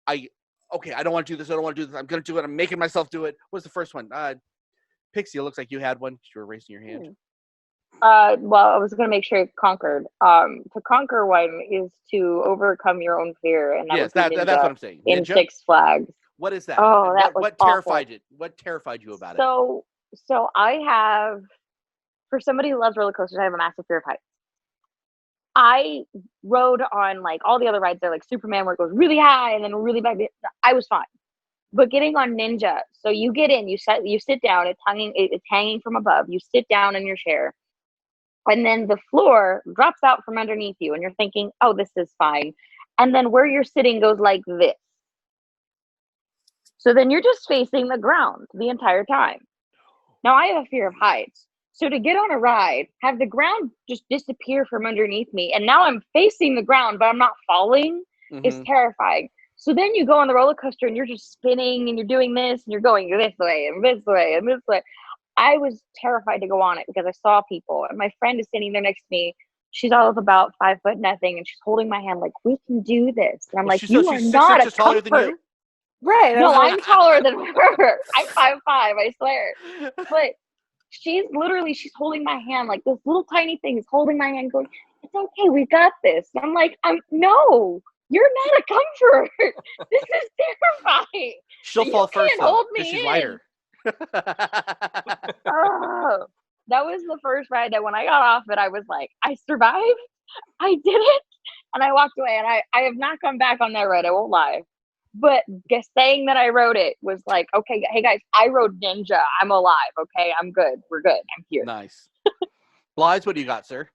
I don't want to do this. I don't want to do this. I'm going to do it. I'm making myself do it. What was the first one? Pixie, it looks like you had one. You were raising your hand. Well, I was going to make sure it conquered. To conquer one is to overcome your own fear, and Yes, that was that's what I'm saying. in Ninja? Six Flags. What is that? Oh, that was what awful. terrified it? What terrified you about it? So I have, for somebody who loves roller coasters, I have a massive fear of heights. I rode on like all the other rides there, like Superman, where it goes really high and then really bad. I was fine, but getting on Ninja, so you get in, you sit down. It's hanging from above. You sit down in your chair, and then the floor drops out from underneath you, and you're thinking, "Oh, this is fine." And then where you're sitting goes like this. So then you're just facing the ground the entire time. Now I have a fear of heights. So to get on a ride, have the ground just disappear from underneath me, and now I'm facing the ground, but I'm not falling, is terrifying. So then you go on the roller coaster and you're just spinning and you're doing this and you're going this way and this way and this way. I was terrified to go on it because I saw people, and my friend is sitting there next to me. She's all of about 5 foot nothing, and she's holding my hand like, we can do this. And I'm like, you are not a taller than comfort. you? Right. No, I'm taller than her. I'm 5'5", I swear. But she's holding my hand, like this little tiny thing is holding my hand going, it's okay, we got this. And I'm like, no, you're not a comfort. This is terrifying. She'll fall first, can't hold me because she's in. lighter. Oh, that was the first ride that when I got off it, I was like, I survived. I did it. And I walked away, and I have not come back on that ride. I won't lie. But saying that I rode it was like, okay, hey guys, I rode Ninja. I'm alive. Okay, I'm good. We're good. I'm here. Nice. Blythe, what do you got, sir?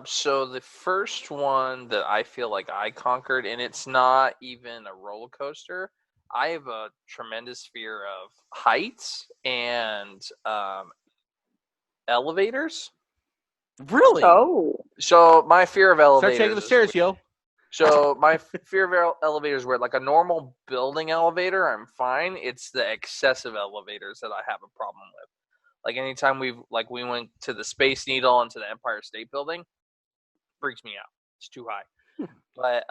So the first one that I feel like I conquered, and it's not even a roller coaster. I have a tremendous fear of heights and elevators. Really? Oh. So my fear of elevators. Start taking the stairs, yo. So my fear of elevators, where like a normal building elevator, I'm fine. It's the excessive elevators that I have a problem with. Like anytime we went to the Space Needle and to the Empire State Building, freaks me out. It's too high. But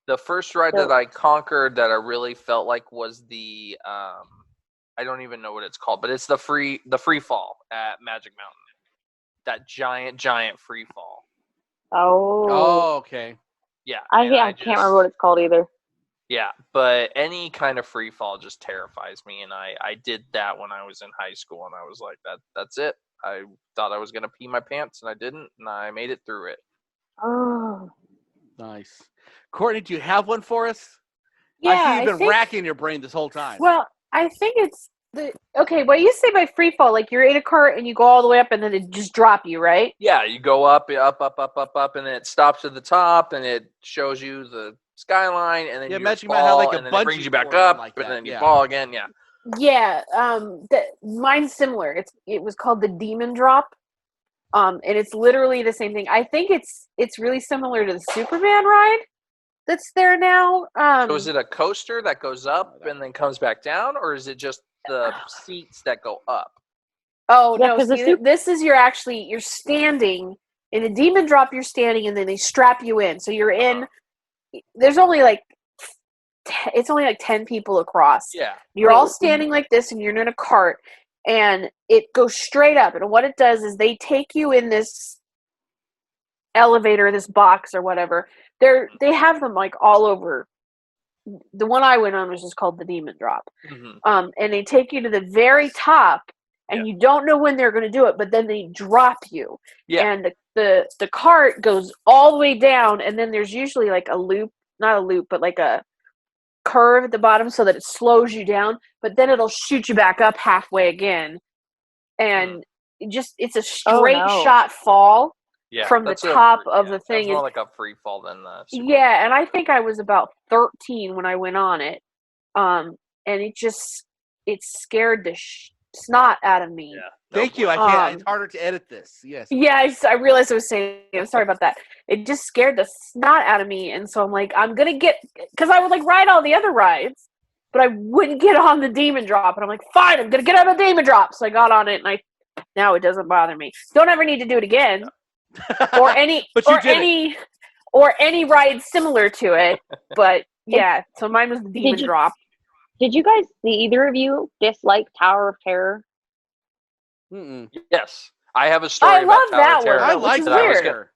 the first ride that I conquered that I really felt like was the I don't even know what it's called, but it's the free fall at Magic Mountain. That giant free fall. Oh, okay. Yeah. I can't remember what it's called either. Yeah, but any kind of free fall just terrifies me, and I did that when I was in high school, and I was like, that's it. I thought I was gonna pee my pants, and I didn't, and I made it through it. Oh, nice. Courtney, do you have one for us? Yeah, I see you've been racking your brain this whole time. Well, I think it's what you say by free fall, like you're in a cart and you go all the way up and then it just drop you, right? Yeah, you go up, and then it stops at the top, and it shows you the skyline, and then you fall, and then it brings you back up, and then you fall again. Yeah. Yeah. Mine's similar. It was called the Demon Drop, and it's literally the same thing. I think it's really similar to the Superman ride that's there now. So is it a coaster that goes up and then comes back down, or is it just the seats that go up? Oh, yeah, no, this is you're standing in a Demon Drop, you're standing, and then they strap you in. So you're in, there's only it's only like 10 people across. Yeah. You're all standing like this, and you're in a cart, and it goes straight up. And what it does is they take you in this elevator, this box or whatever. They have them like all over. The one I went on was just called the Demon Drop. Mm-hmm. And they take you to the very top, and you don't know when they're going to do it, but then they drop you. Yeah. And the cart goes all the way down, and then there's usually like a loop, not a loop, but like a curve at the bottom so that it slows you down, but then it'll shoot you back up halfway again. And it's a straight shot fall. Yeah, from the that's a top free- of yeah, the That's thing. more like a free fall than the. Super Yeah, and I think I was about 13 when I went on it. And it scared the snot out of me. Yeah. Thank you. I can't. It's harder to edit this. Yes. Yeah, I realized I was saying. I'm sorry about that. It just scared the snot out of me, and so I'm like, I'm gonna get because I would like ride all the other rides, but I wouldn't get on the demon drop, and I'm like, fine, I'm gonna get on the demon drop. So I got on it, and now it doesn't bother me. Don't ever need to do it again, or any But you did or any ride similar to it. But yeah, so mine was the demon drop. Did you guys, either of you, dislike Tower of Terror? Mm-mm. Yes, I have a story I about love Tower that of Terror. one, I which like is that I was weird.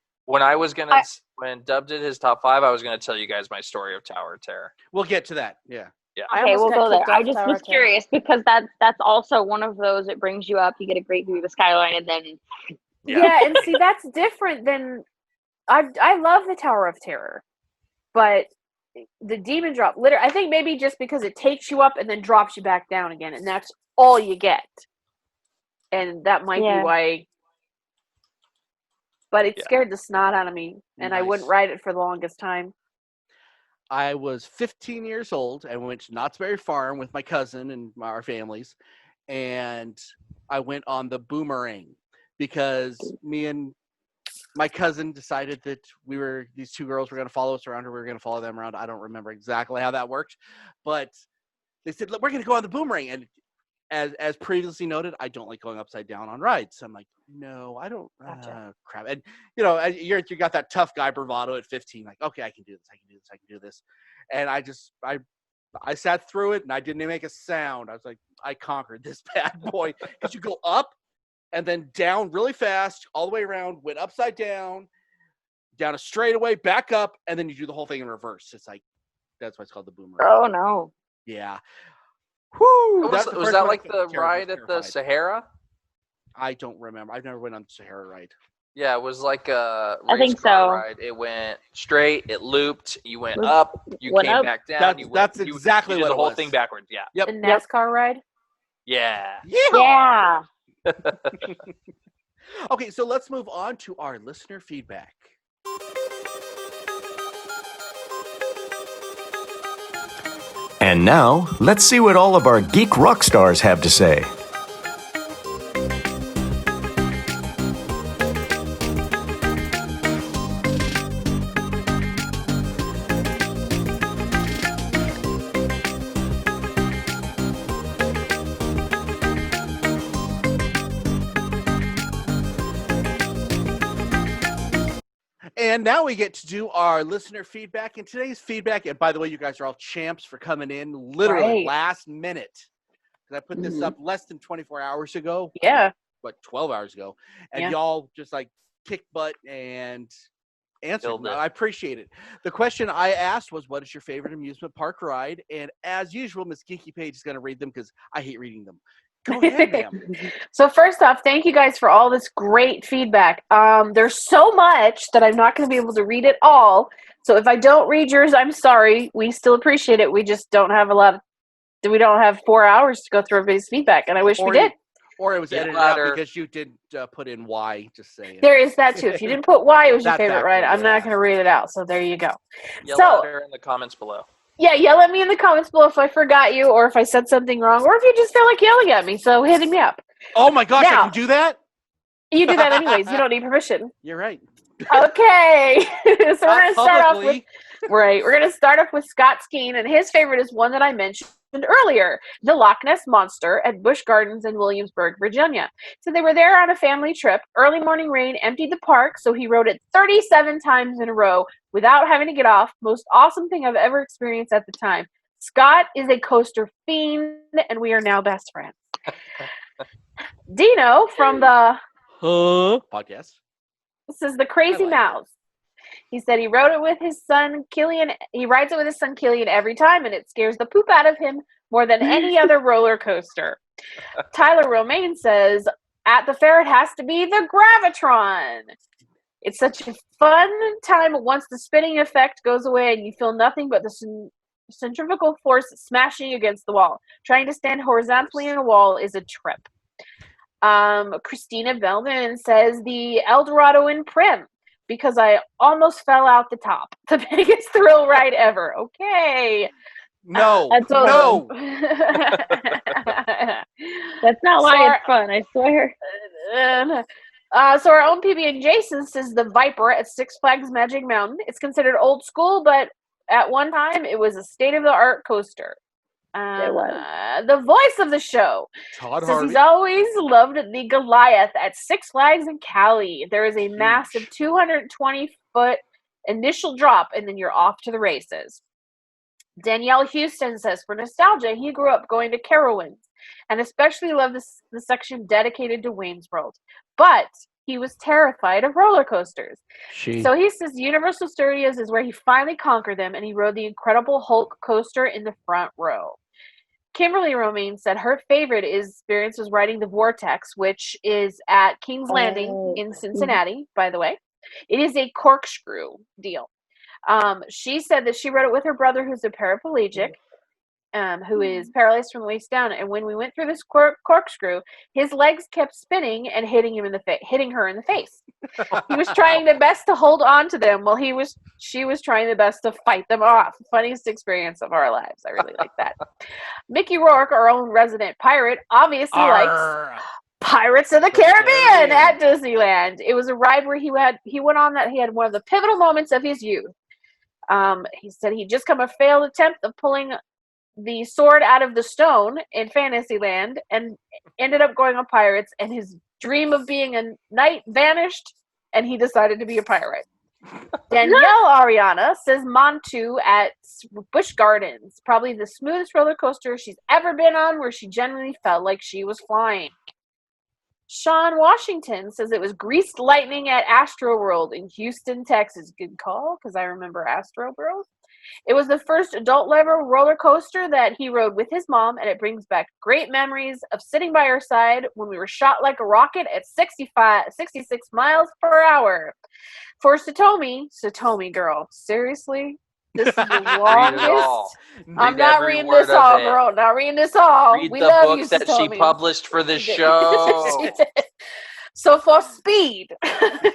when Dub did his top 5, I was gonna tell you guys my story of Tower of Terror. We'll get to that. Yeah. I Okay, almost we'll got go there. kicked I off just Tower was of Terror. curious because that's also one of those. It brings you up. You get a great view of the skyline, and then Yeah, and see that's different than I love the Tower of Terror, but the demon drop, literally, I think maybe just because it takes you up and then drops you back down again, and that's all you get, and that might be Yeah. why. But it Yeah. scared the snot out of me, and I wouldn't Nice. ride it for the longest time. I was 15 years old and went to Knott's Berry Farm with my cousin and our families, and I went on the boomerang because me and my cousin decided that these two girls were going to follow us around, or we were going to follow them around. I don't remember exactly how that worked, but they said, look, we're going to go on the boomerang. And as previously noted, I don't like going upside down on rides. So I'm like, no, I don't. Gotcha. Crap. And you got that tough guy bravado at 15. Like, okay, I can do this. I can do this. I can do this. And I sat through it and I didn't even make a sound. I was like, I conquered this bad boy. Because you go up and then down really fast, all the way around, went upside down a straightaway, back up, and then you do the whole thing in reverse. It's like, that's why it's called the boomerang. oh no, Yeah. Whoo! Was that like the ride at the Sahara? I don't remember. I've never went on the Sahara ride. Yeah, it was like a I think race car so. ride. It went straight, it looped, you went Looped, up, you went came up. back down. That's exactly you did what the it whole was. thing backwards. Yeah. Yep. The NASCAR ride. Yeah. yeah. Okay, so let's move on to our listener feedback. And now, let's see what all of our geek rock stars have to say. And now we get to do our listener feedback. And today's feedback, and by the way, you guys are all champs for coming in literally Right. last minute. Because I put this up less than 24 hours ago. Yeah. 12 hours ago. And Yeah. y'all just like kick butt and answered. Killed it. I appreciate it. The question I asked was, what is your favorite amusement park ride? And as usual, Miss Geeky Page is going to read them because I hate reading them. Go ahead, ma'am. So first off, thank you guys for all this great feedback. There's so much that I'm not going to be able to read it all. So if I don't read yours, I'm sorry. We still appreciate it. We just don't have we don't have 4 hours to go through everybody's feedback, and I wish we did. Or it was Yeah, edited ladder. out because you did put in Y, just saying. There is that too. If you didn't put why it was your That favorite factor, ride, I'm yeah. not going to read it out. So there you go. Yell So- at her in the comments below. Yeah, yell at me in the comments below if I forgot you or if I said something wrong or if you just feel like yelling at me. So hit me up. Oh my gosh, Now- I can do that? You do that anyways. You don't need permission. You're right. Okay. So we're Not gonna start off with publicly. We're gonna start off with Scott Skeen, and his favorite is one that I mentioned earlier, the Loch Ness Monster at Busch Gardens in Williamsburg, Virginia. So they were there on a family trip. Early morning rain emptied the park, so he rode it 37 times in a row without having to get off. Most awesome thing I've ever experienced at the time. Scott is a coaster fiend, and we are now best friends. Dino from the Podcast. This is the Crazy I like Mouse. He said he rode it with his son Killian. He rides it with his son Killian every time, and it scares the poop out of him more than any other roller coaster. Tyler Romaine says, at the fair, it has to be the Gravitron. It's such a fun time once the spinning effect goes away and you feel nothing but the centrifugal force smashing against the wall. Trying to stand horizontally in a wall is a trip. Christina Belvin says the Eldorado in Prim because I almost fell out the top. The biggest thrill ride ever. Okay. No, That's no. That's not why Sorry. it's fun, I swear. So our own PB&Jason says the Viper at Six Flags Magic Mountain. It's considered old school, but at one time it was a state-of-the-art coaster. It was. The voice of the show Todd says Harvey. he's always loved the Goliath at Six Flags in Cali. There is a massive 220-foot initial drop, and then you're off to the races. Danielle Houston says, for nostalgia, he grew up going to Carowinds and especially loved the section dedicated to Wayne's World. But he was terrified of roller coasters. So he says Universal Studios is where he finally conquered them, and he rode the Incredible Hulk coaster in the front row. Kimberly Romaine said her favorite experience was riding the Vortex, which is at King's Landing in Cincinnati, by the way. It is a corkscrew deal. She said that she rode it with her brother, who's a paraplegic, who is paralyzed from the waist down. And when we went through this corkscrew, his legs kept spinning and hitting her in the face. He was trying the best to hold on to them while she was trying the best to fight them off. Funniest experience of our lives. I really like that. Mickey Rourke, our own resident pirate, obviously likes Pirates of the Caribbean at Disneyland. It was a ride where he went on that he had one of the pivotal moments of his youth. He said he'd just come a failed attempt of pulling the sword out of the stone in Fantasyland and ended up going on Pirates, and his dream of being a knight vanished, and he decided to be a pirate. Danielle Ariana says Montu at Busch Gardens, probably the smoothest roller coaster she's ever been on, where she genuinely felt like she was flying. Sean Washington says it was Greased Lightning at Astro World in Houston, Texas. Good call, because I remember Astro World. It was the first adult-level roller coaster that he rode with his mom, and it brings back great memories of sitting by her side when we were shot like a rocket at 66 miles per hour. For Satomi girl, seriously? This is the longest. I'm not reading this all, girl. Not reading this all. Read we the love books you, that she Satomi. published for the show. So for speed,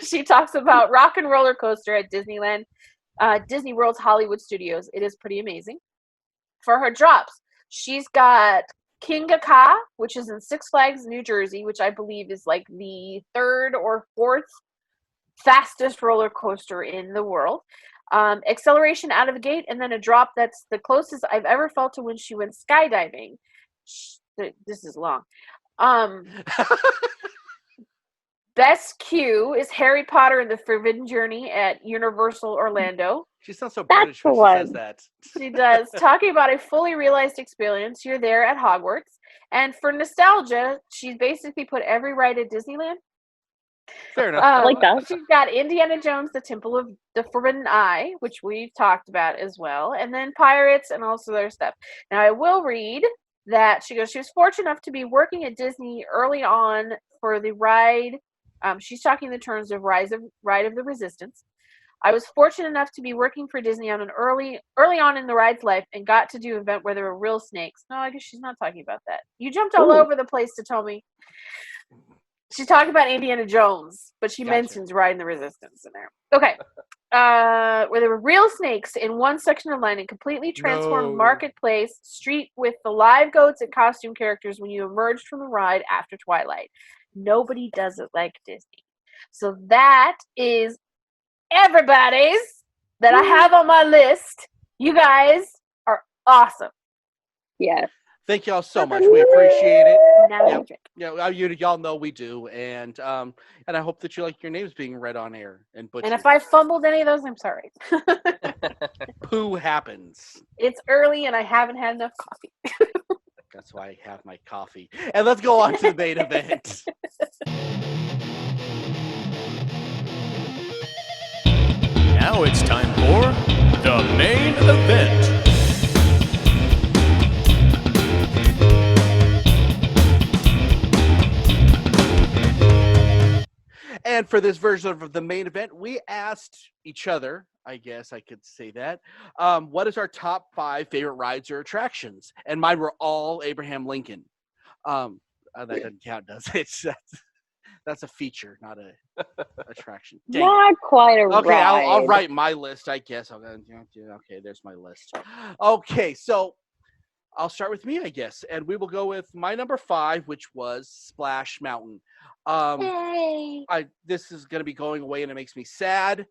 she talks about Rock and Roller Coaster at Disneyland, Disney World's Hollywood Studios. It is pretty amazing. For her drops, she's got Kinga Ka, which is in Six Flags, New Jersey, which I believe is like the third or fourth fastest roller coaster in the world. Acceleration out of the gate, and then a drop that's the closest I've ever felt to when she went skydiving. This is long. Best cue is Harry Potter and the Forbidden Journey at Universal Orlando. She sounds so British when she says that. She does. Talking about a fully realized experience, you're there at Hogwarts. And for nostalgia, she's basically put every ride at Disneyland. Fair enough. I like that. She's got Indiana Jones, the Temple of the Forbidden Eye, which we've talked about as well, and then Pirates and also their stuff. Now, I will read that she goes, she was fortunate enough to be working at Disney early on for the ride. She's talking in terms of Ride of the Resistance. I was fortunate enough to be working for Disney on an early on in the ride's life and got to do an event where there were real snakes. No, I guess she's not talking about that. You jumped all over the place to tell me. She's talking about Indiana Jones, but she mentions Riding the Resistance in there. Okay. Where there were real snakes in one section of line and completely transformed Marketplace Street with the live goats and costume characters when you emerged from the ride after Twilight. Nobody does it like Disney. So that is everybody's that I have on my list. You guys are awesome. Yes. Thank y'all so much. We appreciate it. Now Y'all know we do, and I hope that you like your names being read on air and butchered. And if I fumbled any of those, I'm sorry. Poo happens. It's early and I haven't had enough coffee. That's why I have my coffee. And let's go on to the main event. Now it's time for the main event. And for this version of the main event, we asked each other, I guess I could say that, what is our top 5 favorite rides or attractions? And mine were all Abraham Lincoln. that doesn't count, does it? That's a feature, not a attraction. Dang it. Not quite a Okay, ride. I'll write my list, I guess. Okay, there's my list. Okay, so I'll start with me, I guess, and we will go with my number 5, which was Splash Mountain. Yay. This is going to be going away, and it makes me sad.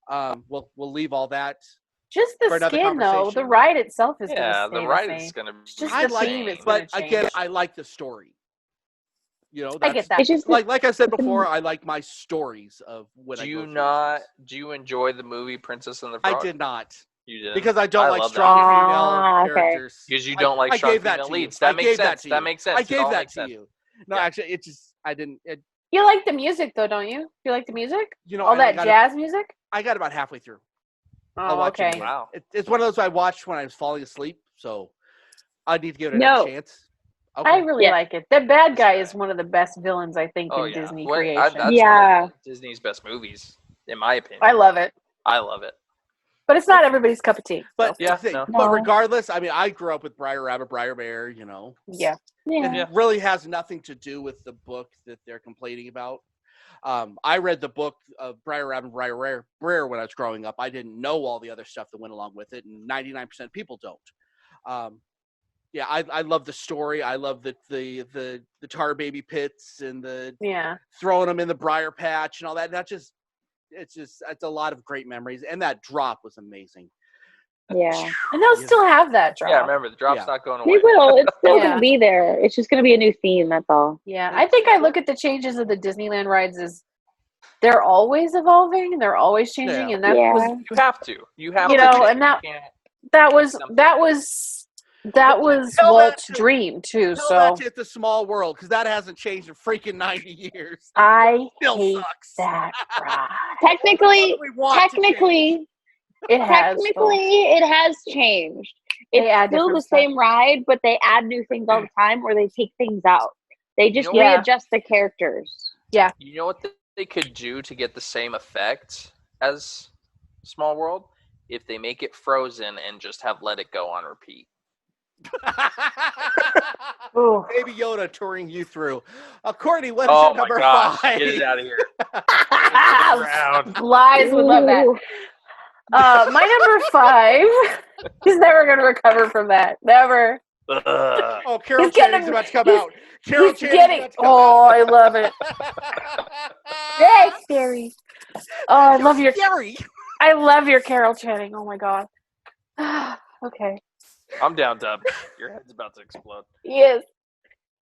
We'll leave all that. Just For the another skin, though. conversation. The ride itself is Yeah, going to the stay ride the is same. going to Just I the like theme it, is but gonna again, change. I like the story. I get that. It's just Like I said before, I like my stories of when I Do go you through not? things. Do you enjoy the movie Princess and the I Frog? did not. You did Because I don't like love that strong movie. female Okay. characters. Because you don't like I strong gave that female to you. leads. That I makes gave sense. to That you. makes sense. I It gave all that makes to sense. you. No, Yeah. actually, it just I didn't. You like the music, though, don't you? You like the music? All I that got jazz music? I got about halfway through. I'll Oh, watch it okay. again. Wow. It's one of those I watched when I was falling asleep, so I need to give it No. another chance. Okay. I really Yeah. like it. The bad guy is one of the best villains, I think, Oh in yeah. Disney Well, creation. that's Yeah. one of Disney's best movies, in my opinion. I love it. I love it. But it's not everybody's cup of tea. But Yeah, but no. regardless, I mean, I grew up with Briar Rabbit, Briar Bear. Yeah. Yeah. It really has nothing to do with the book that they're complaining about. I read the book of Briar Rabbit and Briar Bear when I was growing up. I didn't know all the other stuff that went along with it, and 99% of people don't. Yeah, I love the story. I love the tar baby pits and the Yeah. throwing them in the briar patch and all that. It's a lot of great memories, and that drop was amazing. Yeah. And they'll still have that drop. Yeah, remember the drop's Yeah. not going They away. will. It's still Yeah. going to be there. It's just going to be a new theme. That's all. Yeah, I think I look at the changes of the Disneyland rides as they're always evolving, they're always changing, Yeah. and that Yeah. was You have to. You have You to. know, change. and that- You can't- that was Something. that was that was Tell that Walt's to- dream too. Tell So that to It's a Small World, because that hasn't changed in freaking 90 years. I Still hate sucks. that ride. Technically, We want to change. It has it has changed. They It's add still the different stuff. same ride, but they add new things all the time, or they take things out. They just know what? readjust the characters. You know what they could do to get the same effect as Small World? If they make it frozen and just have Let It Go on repeat. Ooh. Baby Yoda touring you through. Courtney, what is Oh your my number gosh! 5? Get it out of here. Lies would love that. Ooh. My number 5 he's never going to recover from that. Never. Ugh. Oh, Carol He's getting- Channing's about to come he's- out. Carol He's Channing's getting. about to come Oh, out. I love it. Yay, scary. Oh, I love your. Scary. I love your Carol Channing. Oh my god. Okay. I'm down, Dub. Your head's about to explode. Yes.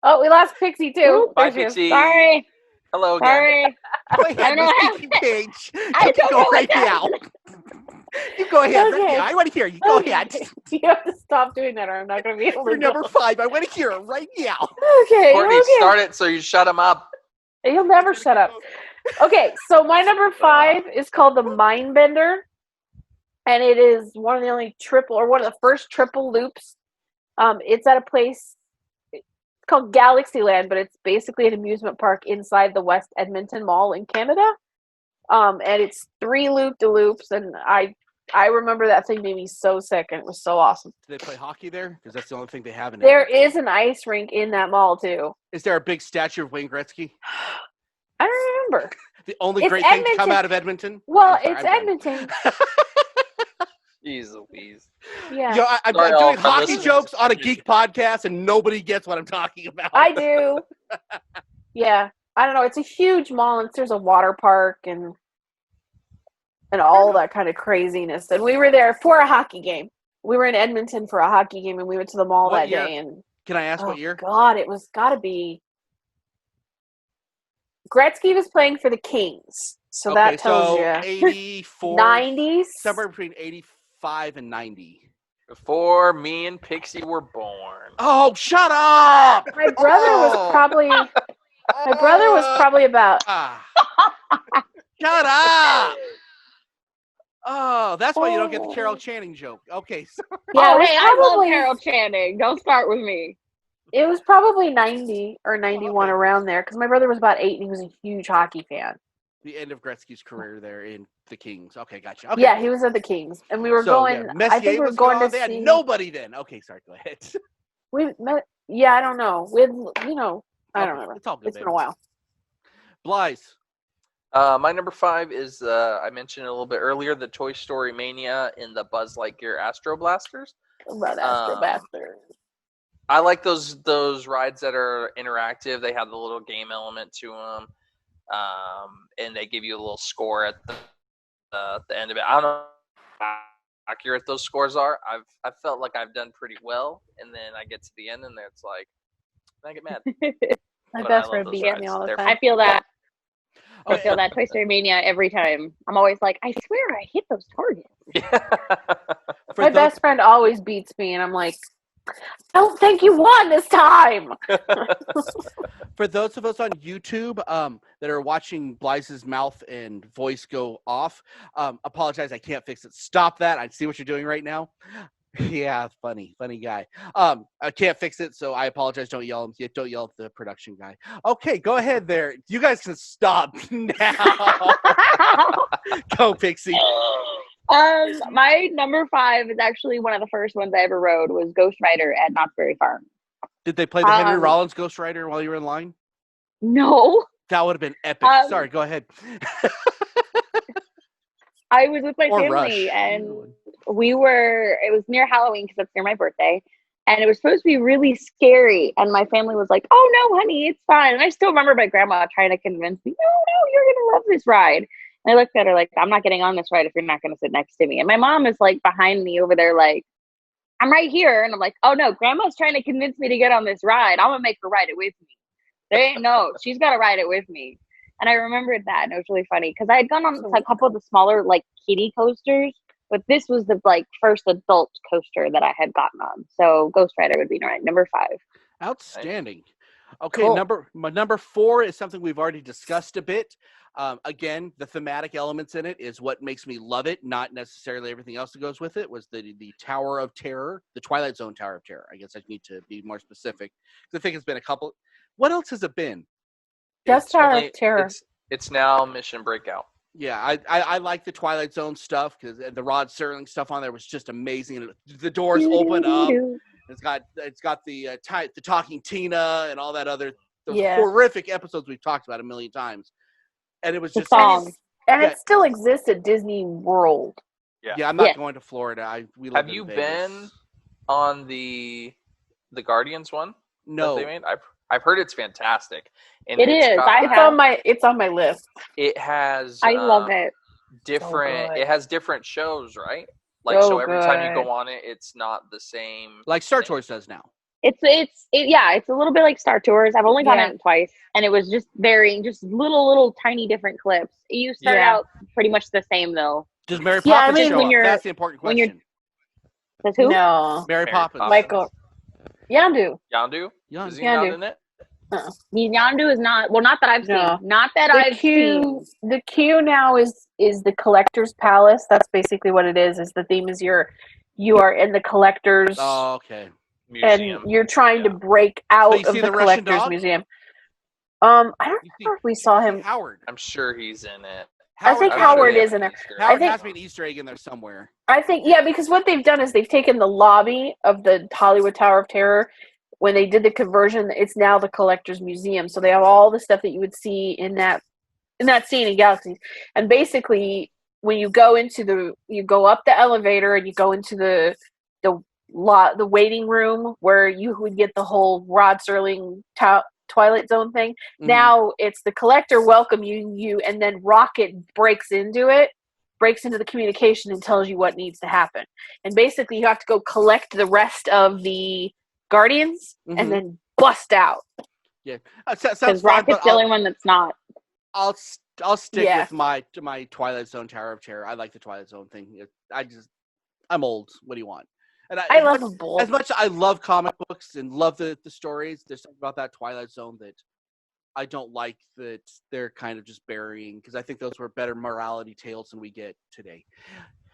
Oh, we lost Pixie too. Ooh, Bye, There she is. Pixie. Sorry. Hello again. Sorry. Go ahead, I don't know Miss what Kiki Page. I You don't go know what right now. You go ahead. Right Okay. now. I want to hear you. Go ahead. You have to stop doing that, or I'm not going to be able to. You're number 5. I want to hear it right now. Okay. Courtney, okay. start it so you shut him up. You'll never shut up. Okay, so my number 5 is called the Mind Bender, and it is one of the only one of the first triple loops. It's at a place. It's called Galaxyland, but it's basically an amusement park inside the West Edmonton Mall in Canada. And it's 3 loop-de-loops, and I remember that thing made me so sick, and it was so awesome. Do they play hockey there? Because that's the only thing they have in There Edmonton. is an ice rink in that mall too. Is there a big statue of Wayne Gretzky? I don't remember. The only It's great thing to come Edmonton. out of Edmonton? Well, I'm sorry, it's I'm done. Edmonton. Jeez Louise. Yeah, Yo, I'm Sorry, doing all hockey listeners. jokes on a geek podcast, and nobody gets what I'm talking about. I do. Yeah, I don't know. It's a huge mall, and there's a water park and all that kind of craziness. And we were there for a hockey game. We were in Edmonton for a hockey game, and we went to the mall What that year? day. And Can I ask oh what year? God, it was got to be. Gretzky was playing for the Kings, so that tells you 84. 90s. Somewhere between 85 and 90. Before me and Pixie were born. Oh, shut up! My brother was Oh. probably. My brother was probably about. Ah. Shut up! Oh, that's why you don't get the Carol Channing joke. Okay, so Yeah, Oh, it was hey, I love probably- Carol Channing. Don't start with me. It was probably 90 or 91 okay. around there because my brother was about 8 and he was a huge hockey fan. the end of Gretzky's career there in the Kings. Okay, gotcha. Okay. Yeah, he was at the Kings, and we were So, going. yeah, I Messier think we were was going gone. to They had see. nobody then. Okay, sorry. Go ahead. We met. Yeah, I don't know. With I don't remember. It's all good. It's been a while. Blythe. My number 5 is I mentioned it a little bit earlier, the Toy Story Mania in the Buzz Lightyear Astro Blasters. About Astro Bastard. I like those rides that are interactive. They have the little game element to them, and they give you a little score at the end of it. I don't know how accurate those scores are. I've felt like I've done pretty well, and then I get to the end, and it's like I get mad. My But best I love friend those beats me rides. all the They're time. I feel that. Oh, I feel that Toy Story Mania every time. I'm always like, I swear I hit those targets. For My those- best friend always beats me, and I'm like, I don't think you won this time. For those of us on YouTube that are watching Blythe's mouth and voice go off, apologize, I can't fix it. Stop that. I see what you're doing right now. Yeah, funny guy. I can't fix it, so I apologize. Don't yell at the production guy. Okay, go ahead there. You guys can stop now. Go, Pixie. My number 5 is actually one of the first ones I ever rode was Ghost Rider at Knott's Berry Farm. Did they play the Henry Um, Rollins Ghost Rider while you were in line? No, That would have been epic. Sorry, go ahead. I was with my Or family Rush. and it was near Halloween because that's near my birthday. And it was supposed to be really scary. And my family was like, oh no, honey, it's fine. And I still remember my grandma trying to convince me, no, you're going to love this ride. And I looked at her like, I'm not getting on this ride if you're not going to sit next to me. And my mom is like behind me over there, like, I'm right here. And I'm like, oh no, grandma's trying to convince me to get on this ride. I'm going to make her ride it with me. She's got to ride it with me. And I remembered that. And it was really funny because I had gone on a couple of the smaller like kiddie coasters, but this was the like first adult coaster that I had gotten on. So Ghost Rider would be right, number 5. Outstanding. Okay, Cool. number 4 is something we've already discussed a bit. Again, the thematic elements in it is what makes me love it, not necessarily everything else that goes with it. Was the Tower of Terror, the Twilight Zone Tower of Terror. I guess I need to be more specific. I think it's been a couple. What else has it been? Just Tower only- of Terror. It's now Mission Breakout. Yeah, I like the Twilight Zone stuff because the Rod Serling stuff on there was just amazing. And the doors open up. It's got the Talking Tina and all that other those Yeah. horrific episodes we've talked about a million times. And it was The just song. And Yeah. it still exists at Disney World. Yeah, I'm not Yes. going to Florida. We live Have in you Vegas. been on the Guardians one that No. they made? I've heard it's fantastic. And It it's is. got- I have. It's on my list. It has I love it. different. good. It has different shows, right? Like so, So every time you good. go on it, it's not the same. Like Star thing. Tours does now. It's a little bit like Star Tours. I've only gone Yeah. on it twice, and it was just varying, just little tiny different clips. You start Yeah. out pretty much the same though. Does Mary Yeah, I Poppins mean, show when up? you're- That's the important when you're- question. Says who? No. Mary Poppins. Michael. Yandu. Yondu? Young. Is he Yondu. not in it? Yandu is not. Well, not that I've No. seen. Not that The I've seen. The queue now is the collector's palace. That's basically what it is. Is the theme is you are in the collector's Oh, okay. Museum. and you're trying to Yeah. break out So you of see the the Russian collector's dog? museum. I don't You see- remember if we saw him. Howard. I'm sure he's in it. I think I'm Howard sure they is have in an there. Easter egg. Howard think- has to be an Easter egg in there somewhere. I think because what they've done is they've taken the lobby of the Hollywood Tower of Terror. When they did the conversion, it's now the collector's museum. So they have all the stuff that you would see in that scene in Galaxies. And basically, when you go up the elevator and you go into the waiting room where you would get the whole Rod Serling Twilight Zone thing. Mhm. Now it's the collector welcoming you, and then Rocket breaks into the communication and tells you what needs to happen. And basically, you have to go collect the rest of the Guardians Mhm. and then bust out. Sounds Because fun, Rocket's but the only one that's not. I'll stick Yeah. with my Twilight Zone Tower of Terror. I like the Twilight Zone thing. I'm old. What do you want? And I love them both. as much as I love comic books and love the stories. There's something about that Twilight Zone that I don't like that they're kind of just burying because I think those were better morality tales than we get today.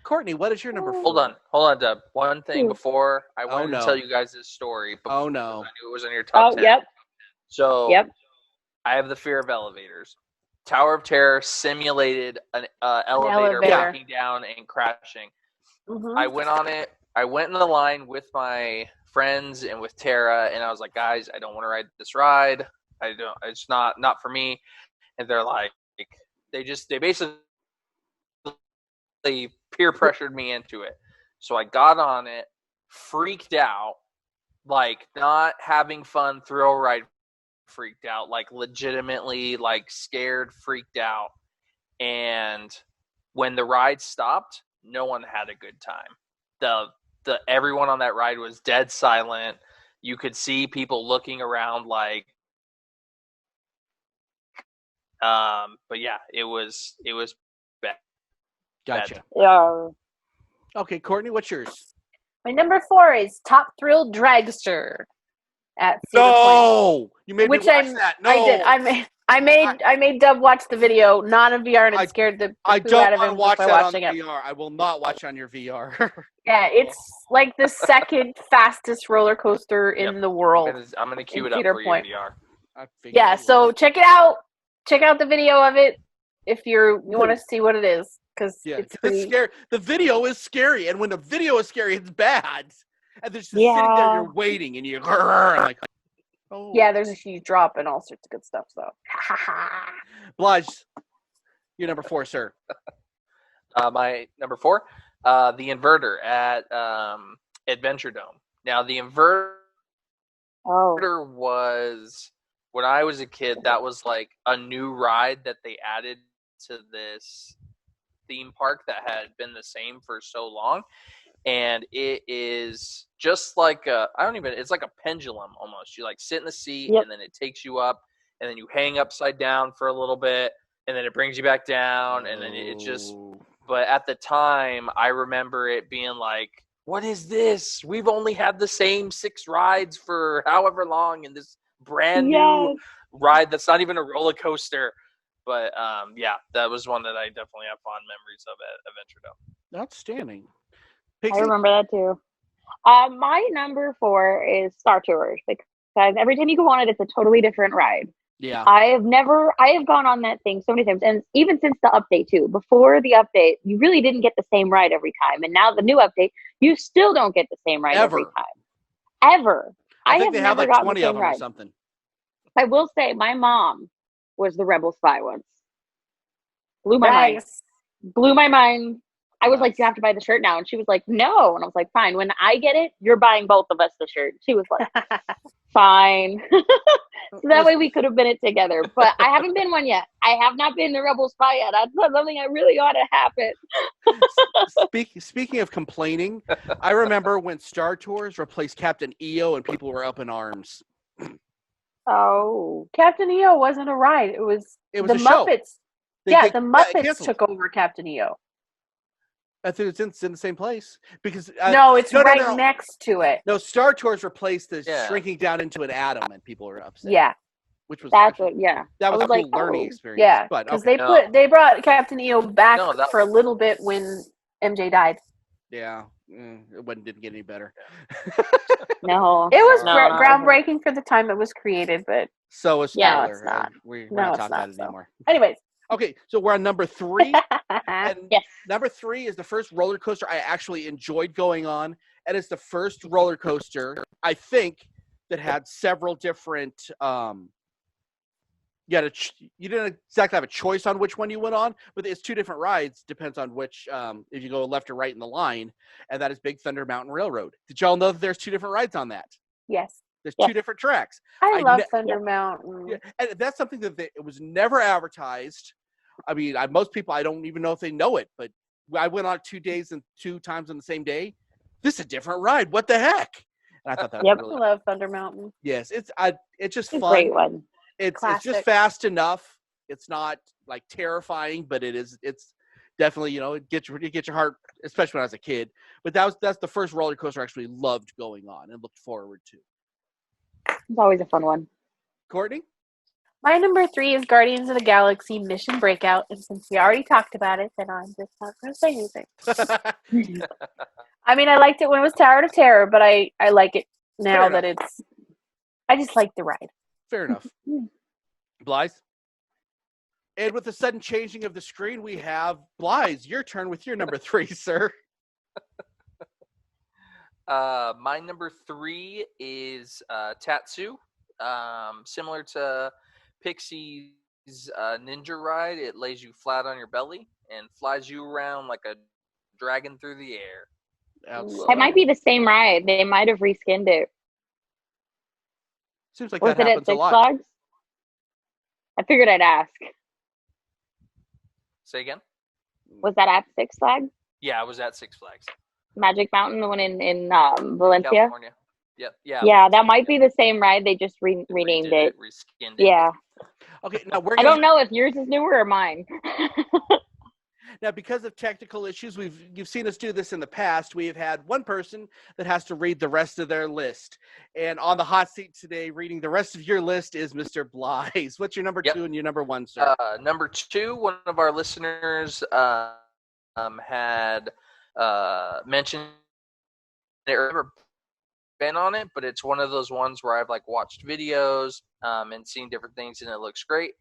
Courtney, what is your number 4? Hold on, Deb. One thing before I wanted no. to tell you guys this story. Oh, no. I knew it was in your top 10. Yep. So Yep. I have the fear of elevators. Tower of Terror simulated an elevator elevator. breaking down and crashing. Mhm. I went on it. I went in the line with my friends and with Tara, and I was like, guys, I don't want to ride this ride. I don't. It's not for me. And they're like, they basically peer pressured me into it. So I got on it, freaked out, like not having fun, thrill ride, freaked out, like legitimately, like scared, freaked out. And when the ride stopped, no one had a good time. The everyone on that ride was dead silent. You could see people looking around like, but yeah, it was bad. Gotcha. Yeah. Okay, Courtney, what's yours? My number 4 is Top Thrill Dragster at Cedar Point. No, you made Which me watch that. No, I did. I made Dub watch the video, not in VR, and it scared the I poo don't out of want him to watch by that on watching it. VR. I will not watch on your VR. Yeah, it's like the second fastest roller coaster in the world. I'm gonna cue in it up Cedar for Point. you, VR. I figured Yeah, it so was. check it out. Check out the video of it if you want to see what it is, because Yeah, it's 'cause pretty. it's scary. The video is scary, and when the video is scary, it's bad. And there's just Yeah. sitting there, you're waiting, and you're like, oh. Yeah, there's a huge drop and all sorts of good stuff. So, Blige, you're number 4, sir. My number 4, the inverter at Adventure Dome. Now the inverter Oh. was, when I was a kid, that was like a new ride that they added to this theme park that had been the same for so long. And it is just like it's like a pendulum almost. You like sit in the seat, Yep. and then it takes you up, and then you hang upside down for a little bit, and then it brings you back down, and then it just, but at the time I remember it being like, what is this? We've only had the same 6 rides for however long, and this brand new ride that's not even a roller coaster. But yeah, that was one that I definitely have fond memories of at Adventure Dome. Outstanding. I Pixie? remember that too. My number 4 is Star Tours, because every time you go on it, it's a totally different ride. Yeah. I have gone on that thing so many times, and even since the update too. Before the update, you really didn't get the same ride every time, and now the new update, you still don't get the same ride every Ever. time. Ever. I think have they have never like gotten 20 the of same them or ride. something. I will say, my mom was the Rebel Spy once. Blew my mind. nice. Blew my mind. I was like, Nice. you have to buy the shirt now. And she was like, no. And I was like, fine. When I get it, you're buying both of us the shirt. She was like, fine. So that way we could have been it together. But I haven't been one yet. I have not been the Rebel Spy yet. That's something that really ought to happen. Speaking of complaining, I remember when Star Tours replaced Captain EO and people were up in arms. Oh. Captain EO wasn't a ride. It was It was the a show. Muppets. They The Muppets canceled took it. over Captain EO. I think it's in the same place because No, it's no. next to it. No, Star Tours replaced the Yeah. shrinking down into an atom, and people were upset. Yeah, which was That's actually, what, yeah. that was I a was cool like, learning oh. experience. yeah, but because okay. they brought Captain EO back No, that- for a little bit when MJ died. Yeah, didn't get any better. No. It was No, no. groundbreaking for the time it was created, but So is Yeah, spoiler. it's not. We're No, not it's talking not, about it so. anymore. anyways. Okay, so we're on number 3. And Yes. number 3 is the first roller coaster I actually enjoyed going on, and it's the first roller coaster I think that had several different. You didn't exactly have a choice on which one you went on, but it's 2 different rides. Depends on which, if you go left or right in the line, and that is Big Thunder Mountain Railroad. Did y'all know that there's 2 different rides on that? Yes, There's Yes. 2 different tracks. I I love ne- Thunder Mountain. Yeah, and that's something that it was never advertised. I mean, most people, I don't even know if they know it, but I went on 2 days and 2 times on the same day. This is a different ride. What the heck? And I thought that Yep. was I really love Thunder Mountain. yes. It's just It's a fun. great one. It's Classic. just fast enough. It's not like terrifying, but it's definitely it gets your heart, especially when I was a kid. But that's the first roller coaster I actually loved going on and looked forward to. It's always a fun one. Courtney? My number 3 is Guardians of the Galaxy Mission Breakout, and since we already talked about it, then I'm just not going to say anything. I mean, I liked it when it was Tower of Terror, but I like it now Fair that it's. I just like the ride. Fair enough. Blythe? And with the sudden changing of the screen, we have Blythe. Your turn with your number 3, sir. My number 3 is Tatsu Similar to Pixie's ninja ride, it lays you flat on your belly and flies you around like a dragon through the air. It might be the same ride. They might have reskinned it. Seems like Was that it at happens a Six lot. Flags? I figured I'd ask. Say again? Was that at Six Flags? Yeah, I was at Six Flags. Magic Mountain, the one in Valencia? California. Yep. Yeah. Yeah, that might be the same ride. They just renamed it. Reskinned it. Yeah. Okay, now we're I gonna, don't know if yours is newer or mine. now because of technical issues, you've seen us do this in the past. We have had one person that has to read the rest of their list, and on the hot seat today, reading the rest of your list is Mr. Blythe. What's your number 2 and your number 1, sir? Number 2, one of our listeners had mentioned it. I've never been on it, but it's one of those ones where I've like watched videos and seen different things, and it looks great.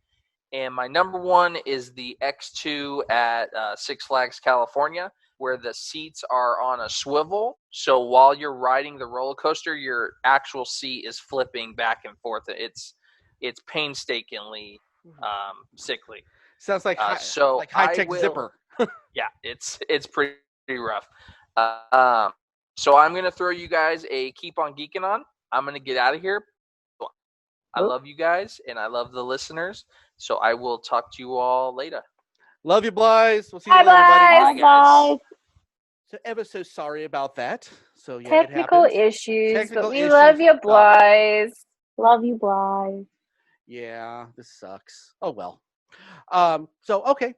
And my number 1 is the X2 at Six Flags California, where the seats are on a swivel. So while you're riding the roller coaster, your actual seat is flipping back and forth. It's painstakingly sickly. Sounds like so high-tech zipper. Yeah, it's pretty rough. So I'm gonna throw you guys a keep on geeking on. I'm gonna get out of here. I love you guys and I love the listeners. So I will talk to you all later. Love you, Blythe. We'll see you Bye, later, buddy. Bye, guys. So ever so sorry about that. So yeah, Technical it happens. issues, Technical but we issues love you, suck. Blythe. Love you, Blythe. Yeah, this sucks. Oh well. So okay.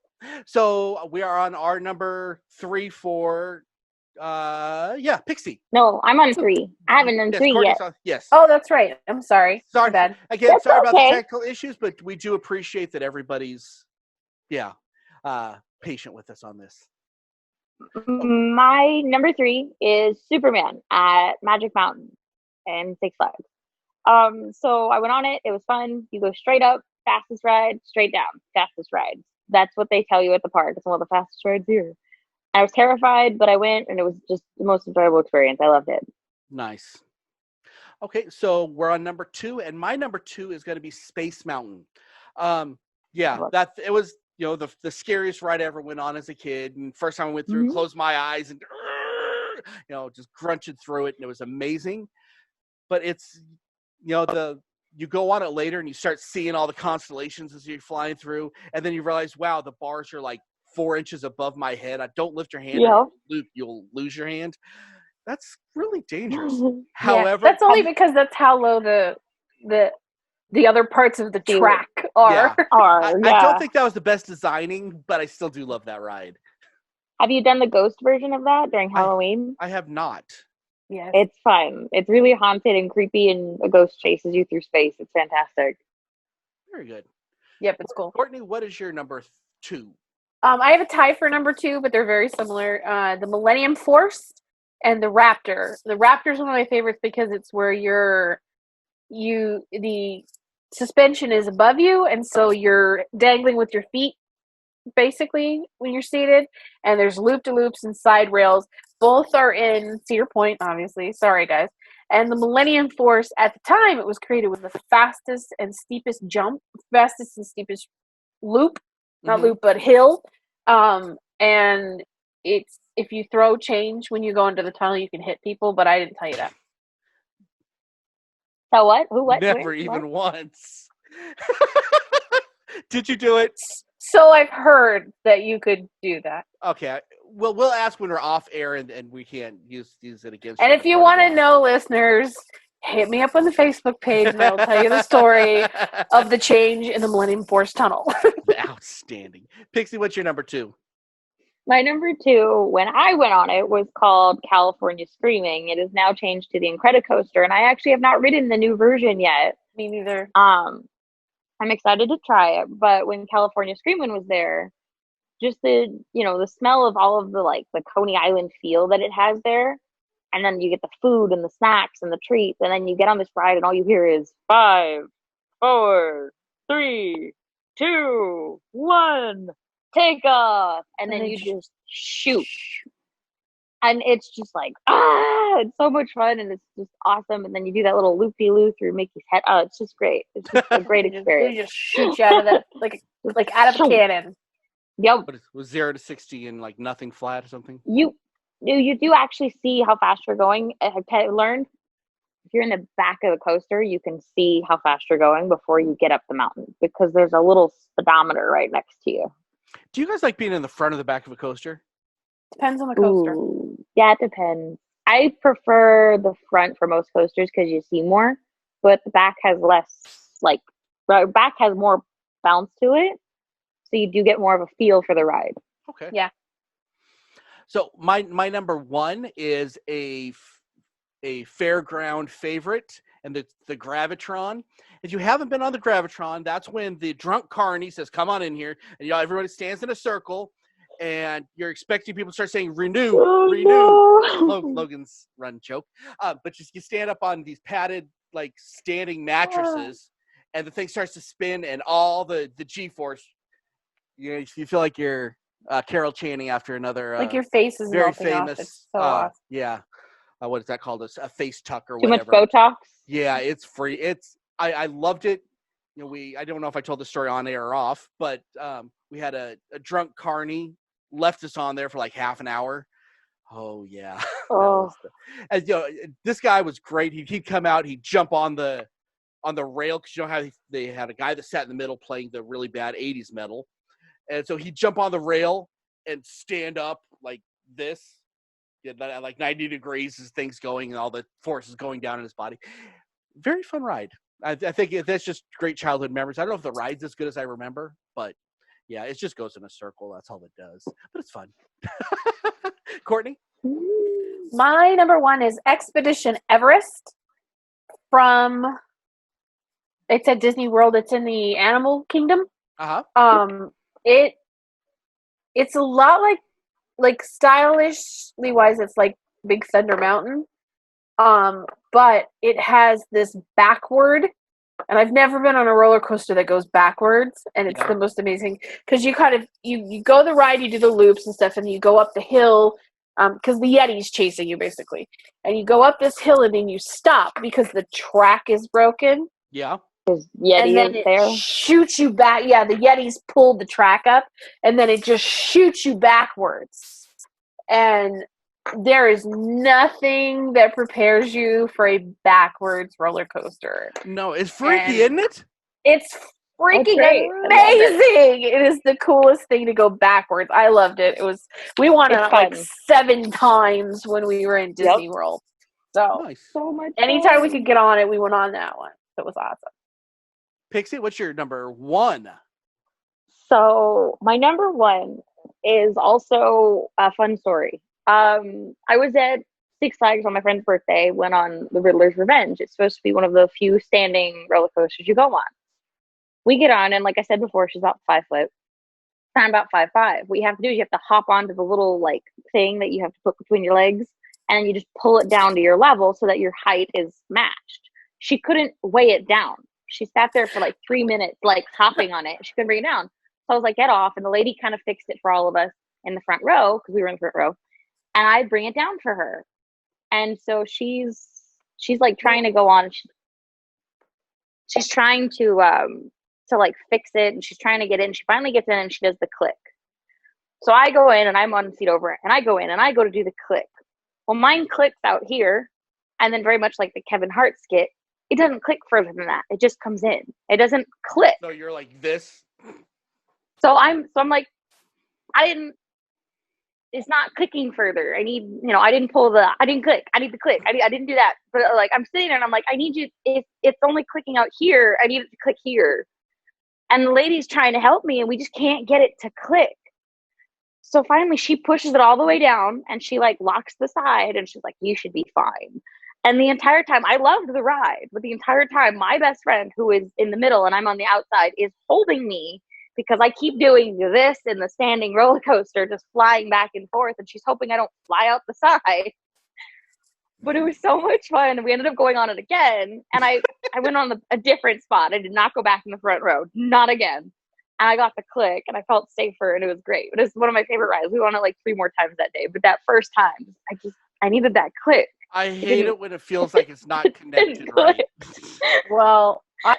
So we are on our number 3 for Pixie. No, I'm on 3. I haven't done 3 Courtney's yet. on, yes. Oh, that's right. I'm sorry. Sorry. My bad. Again, That's sorry about the okay. technical issues, but we do appreciate that everybody's patient with us on this. My number 3 is Superman at Magic Mountain and Six Flags. So I went on it. It was fun. You go straight up, fastest ride, straight down, fastest ride. That's what they tell you at the park. It's one of the fastest rides here. I was terrified, but I went, and it was just the most enjoyable experience. I loved it. Nice. Okay, so we're on number 2, and my number 2 is going to be Space Mountain. That it was, the scariest ride I ever went on as a kid. And first time I went through, closed my eyes and just grunted through it, and it was amazing. But it's, you go on it later and you start seeing all the constellations as you're flying through, and then you realize, wow, the bars are like 4 inches above my head. I don't lift your hand, or you'll lose your hand. That's really dangerous. However, that's only because that's how low the other parts of the track are. I don't think that was the best designing, but I still do love that ride. Have you done the ghost version of that during Halloween? I have not. Yes. It's fun. It's really haunted and creepy, and a ghost chases you through space. It's fantastic. Very good. Yep, it's cool. Courtney, what is your number 2? I have a tie for number 2, but they're very similar. The Millennium Force and the Raptor. The Raptor is one of my favorites because it's where the suspension is above you, and so you're dangling with your feet basically when you're seated, and there's loop-de-loops and side rails. Both are in Cedar Point, obviously. Sorry, guys. And the Millennium Force, at the time it was created, was the fastest and steepest loop, not loop, but hill. And it's, if you throw change when you go into the tunnel, you can hit people, but I didn't tell you that. So what? Who? What? Never Where? even What? once. Did you do it? So I've heard that you could do that. Okay. Well, we'll ask when we're off air, and we can't use it against you. And if you want to know, listeners, hit me up on the Facebook page, and I'll tell you the story of the change in the Millennium Force tunnel. Outstanding. Pixie, what's your number 2? My number 2, when I went on it, was called California Screaming. It is now changed to the Incredicoaster, and I actually have not ridden the new version yet. Me neither. I'm excited to try it, but when California Screaming was there, just the smell of all of the Coney Island feel that it has there, and then you get the food and the snacks and the treats, and then you get on this ride and all you hear is 5, 4, 3, 2, 1, take off, and then you just shoot. And it's just like, it's so much fun and it's just awesome. And then you do that little loop-de-loop through Mickey's head. Oh, it's just great. It's just a great They experience. just shoot you out of that like out of a cannon. Yep. What was 0 to 60 and like nothing flat or something? You do actually see how fast you're going. I learned if you're in the back of the coaster, you can see how fast you're going before you get up the mountain because there's a little speedometer right next to you. Do you guys like being in the front or the back of a coaster? Depends on the coaster. Ooh, yeah, it depends. I prefer the front for most coasters because you see more, but the back has back has more bounce to it, so you do get more of a feel for the ride. Okay. Yeah. So my number one is a fairground favorite, and the Gravitron. If you haven't been on the Gravitron, that's when the drunk carny says, "Come on in here," and everybody stands in a circle, and you're expecting people to start saying "renew, renew." No. Logan's run joke, but you stand up on these padded like standing mattresses, and the thing starts to spin, and all the G-force. You feel like you're Carol Channing after another Like your face is very melting famous. off. It's so awesome. Yeah. What is that called? A face tuck or Too much whatever. Botox. Yeah, it's free. I loved it. I don't know if I told the story on air or off, but we had a drunk carny left us on there for like half an hour. Oh yeah. Oh. This guy was great. He'd come out, he'd jump on the rail because you know how they had a guy that sat in the middle playing the really bad 80s metal. And so he'd jump on the rail and stand up like this. Yeah, like 90 degrees as things going and all the forces going down in his body. Very fun ride. I think that's just great childhood memories. I don't know if the ride's as good as I remember, but yeah, it just goes in a circle. That's all it does. But it's fun. Courtney? My number one is Expedition Everest from, it's at Disney World. It's in the Animal Kingdom. Uh-huh. It's a lot like stylishly wise, it's like Big Thunder Mountain. But it has this backward, and I've never been on a roller coaster that goes backwards, and it's the most amazing because you kind of you go the ride, you do the loops and stuff, and you go up the hill because the Yeti's chasing you basically, and you go up this hill and then you stop because the track is broken. Yeah. Because Yeti and then is there. Shoots you back. Yeah, the Yeti's pulled the track up, and then it just shoots you backwards. And there is nothing that prepares you for a backwards roller coaster. No, it's freaky, isn't it? It's freaking great. amazing. It is the coolest thing to go backwards. I loved it. We won it like 7 times when we were in Disney World. So nice. So much anytime fun. we could get on it, we went on that one. It was awesome. Pixie, what's your number one? So my number one is also a fun story. I was at Six Flags on my friend's birthday, went on the Riddler's Revenge. It's supposed to be one of the few standing roller coasters you go on. We get on, and like I said before, she's about 5 foot. I'm about 5'5". What you have to do is you have to hop onto the little like thing that you have to put between your legs, and you just pull it down to your level so that your height is matched. She couldn't weigh it down. She sat there for like 3 minutes, like hopping on it. She couldn't bring it down. So I was like, get off. And the lady kind of fixed it for all of us in the front row because we were in the front row. And I bring it down for her. And so she's like trying to go on. She's trying to like fix it, and she's trying to get in. She finally gets in and she does the click. So I go in and I'm on the seat over, and I go in and I go to do the click. Well, mine clicks out here, and then very much like the Kevin Hart skit, it doesn't click further than that. It just comes in. It doesn't click. So you're like this. So I'm like, it's not clicking further. I need, I didn't click. I need the click. I didn't do that. But like, I'm sitting there and I'm like, I need you. It's only clicking out here. I need it to click here. And the lady's trying to help me, and we just can't get it to click. So finally she pushes it all the way down, and she like locks the side, and she's like, you should be fine. And the entire time, I loved the ride, but the entire time my best friend, who is in the middle and I'm on the outside, is holding me because I keep doing this in the standing roller coaster, just flying back and forth, and she's hoping I don't fly out the side. But it was so much fun. We ended up going on it again, and I went on a different spot. I did not go back in the front row, not again. and I got the click, and I felt safer, and it was great. It was one of my favorite rides. We went it like 3 more times that day, but that first time, I needed that click. I hate it when it feels like it's not connected Click. right. Well, I'm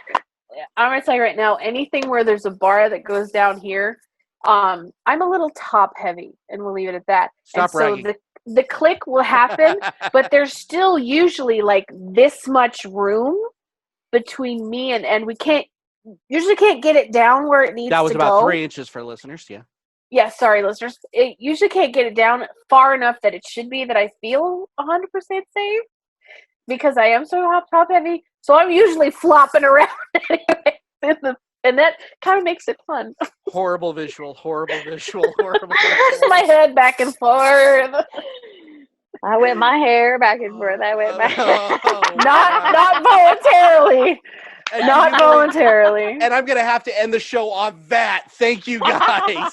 gonna tell you right now, anything where there's a bar that goes down here, I'm a little top heavy, and we'll leave it at that. Stop and bragging. so the click will happen, but there's still usually like this much room between me and we usually can't get it down where it needs to go. That was about 3 inches for listeners, yeah. Yeah, sorry, listeners. It usually can't get it down far enough that it should be that I feel 100% safe because I am so top heavy. So I'm usually flopping around anyway, and that kind of makes it fun. Horrible visual. My head back and forth. I whip my hair back and forth. I whip my Not voluntarily. And Not voluntarily. And I'm going to have to end the show on that. Thank you, guys.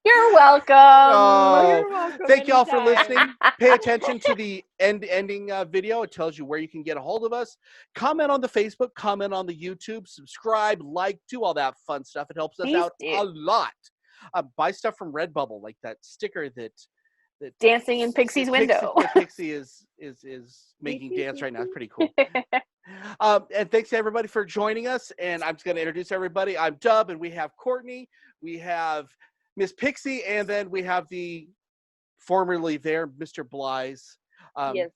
You're welcome. Oh, You're welcome. thank you all for anytime. listening. Pay attention to the ending video. It tells you where you can get a hold of us. Comment on the Facebook, comment on the YouTube, subscribe, like, do all that fun stuff. It helps us Please out do. a lot. Buy stuff from Redbubble, like that sticker that Dancing in Pixie's window. Pixie is making dance right now. It's pretty cool. And thanks to everybody for joining us. And I'm just going to introduce everybody. I'm Dub, and we have Courtney, we have Miss Pixie, and then we have the formerly there, Mr. Blythe. Yes.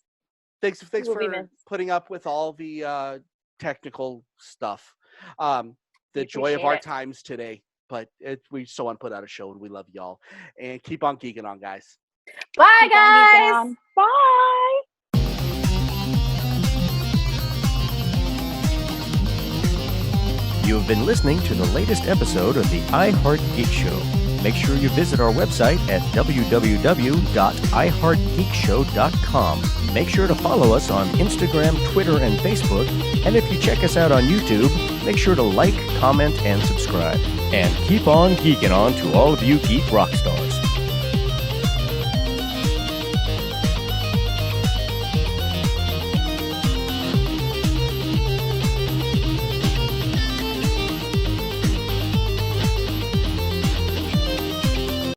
Thanks Will be for missed. putting up with all the technical stuff. The We joy of our appreciate it. times today. But we so want to put out a show, and we love y'all. And keep on geeking on, guys. Bye, Keep on geeking guys. on. Bye. You have been listening to the latest episode of the iHeart Geek Show. Make sure you visit our website at www.iheartgeekshow.com. Make sure to follow us on Instagram, Twitter, and Facebook. And if you check us out on YouTube, make sure to like, comment, and subscribe. And keep on geeking on to all of you geek rock stars.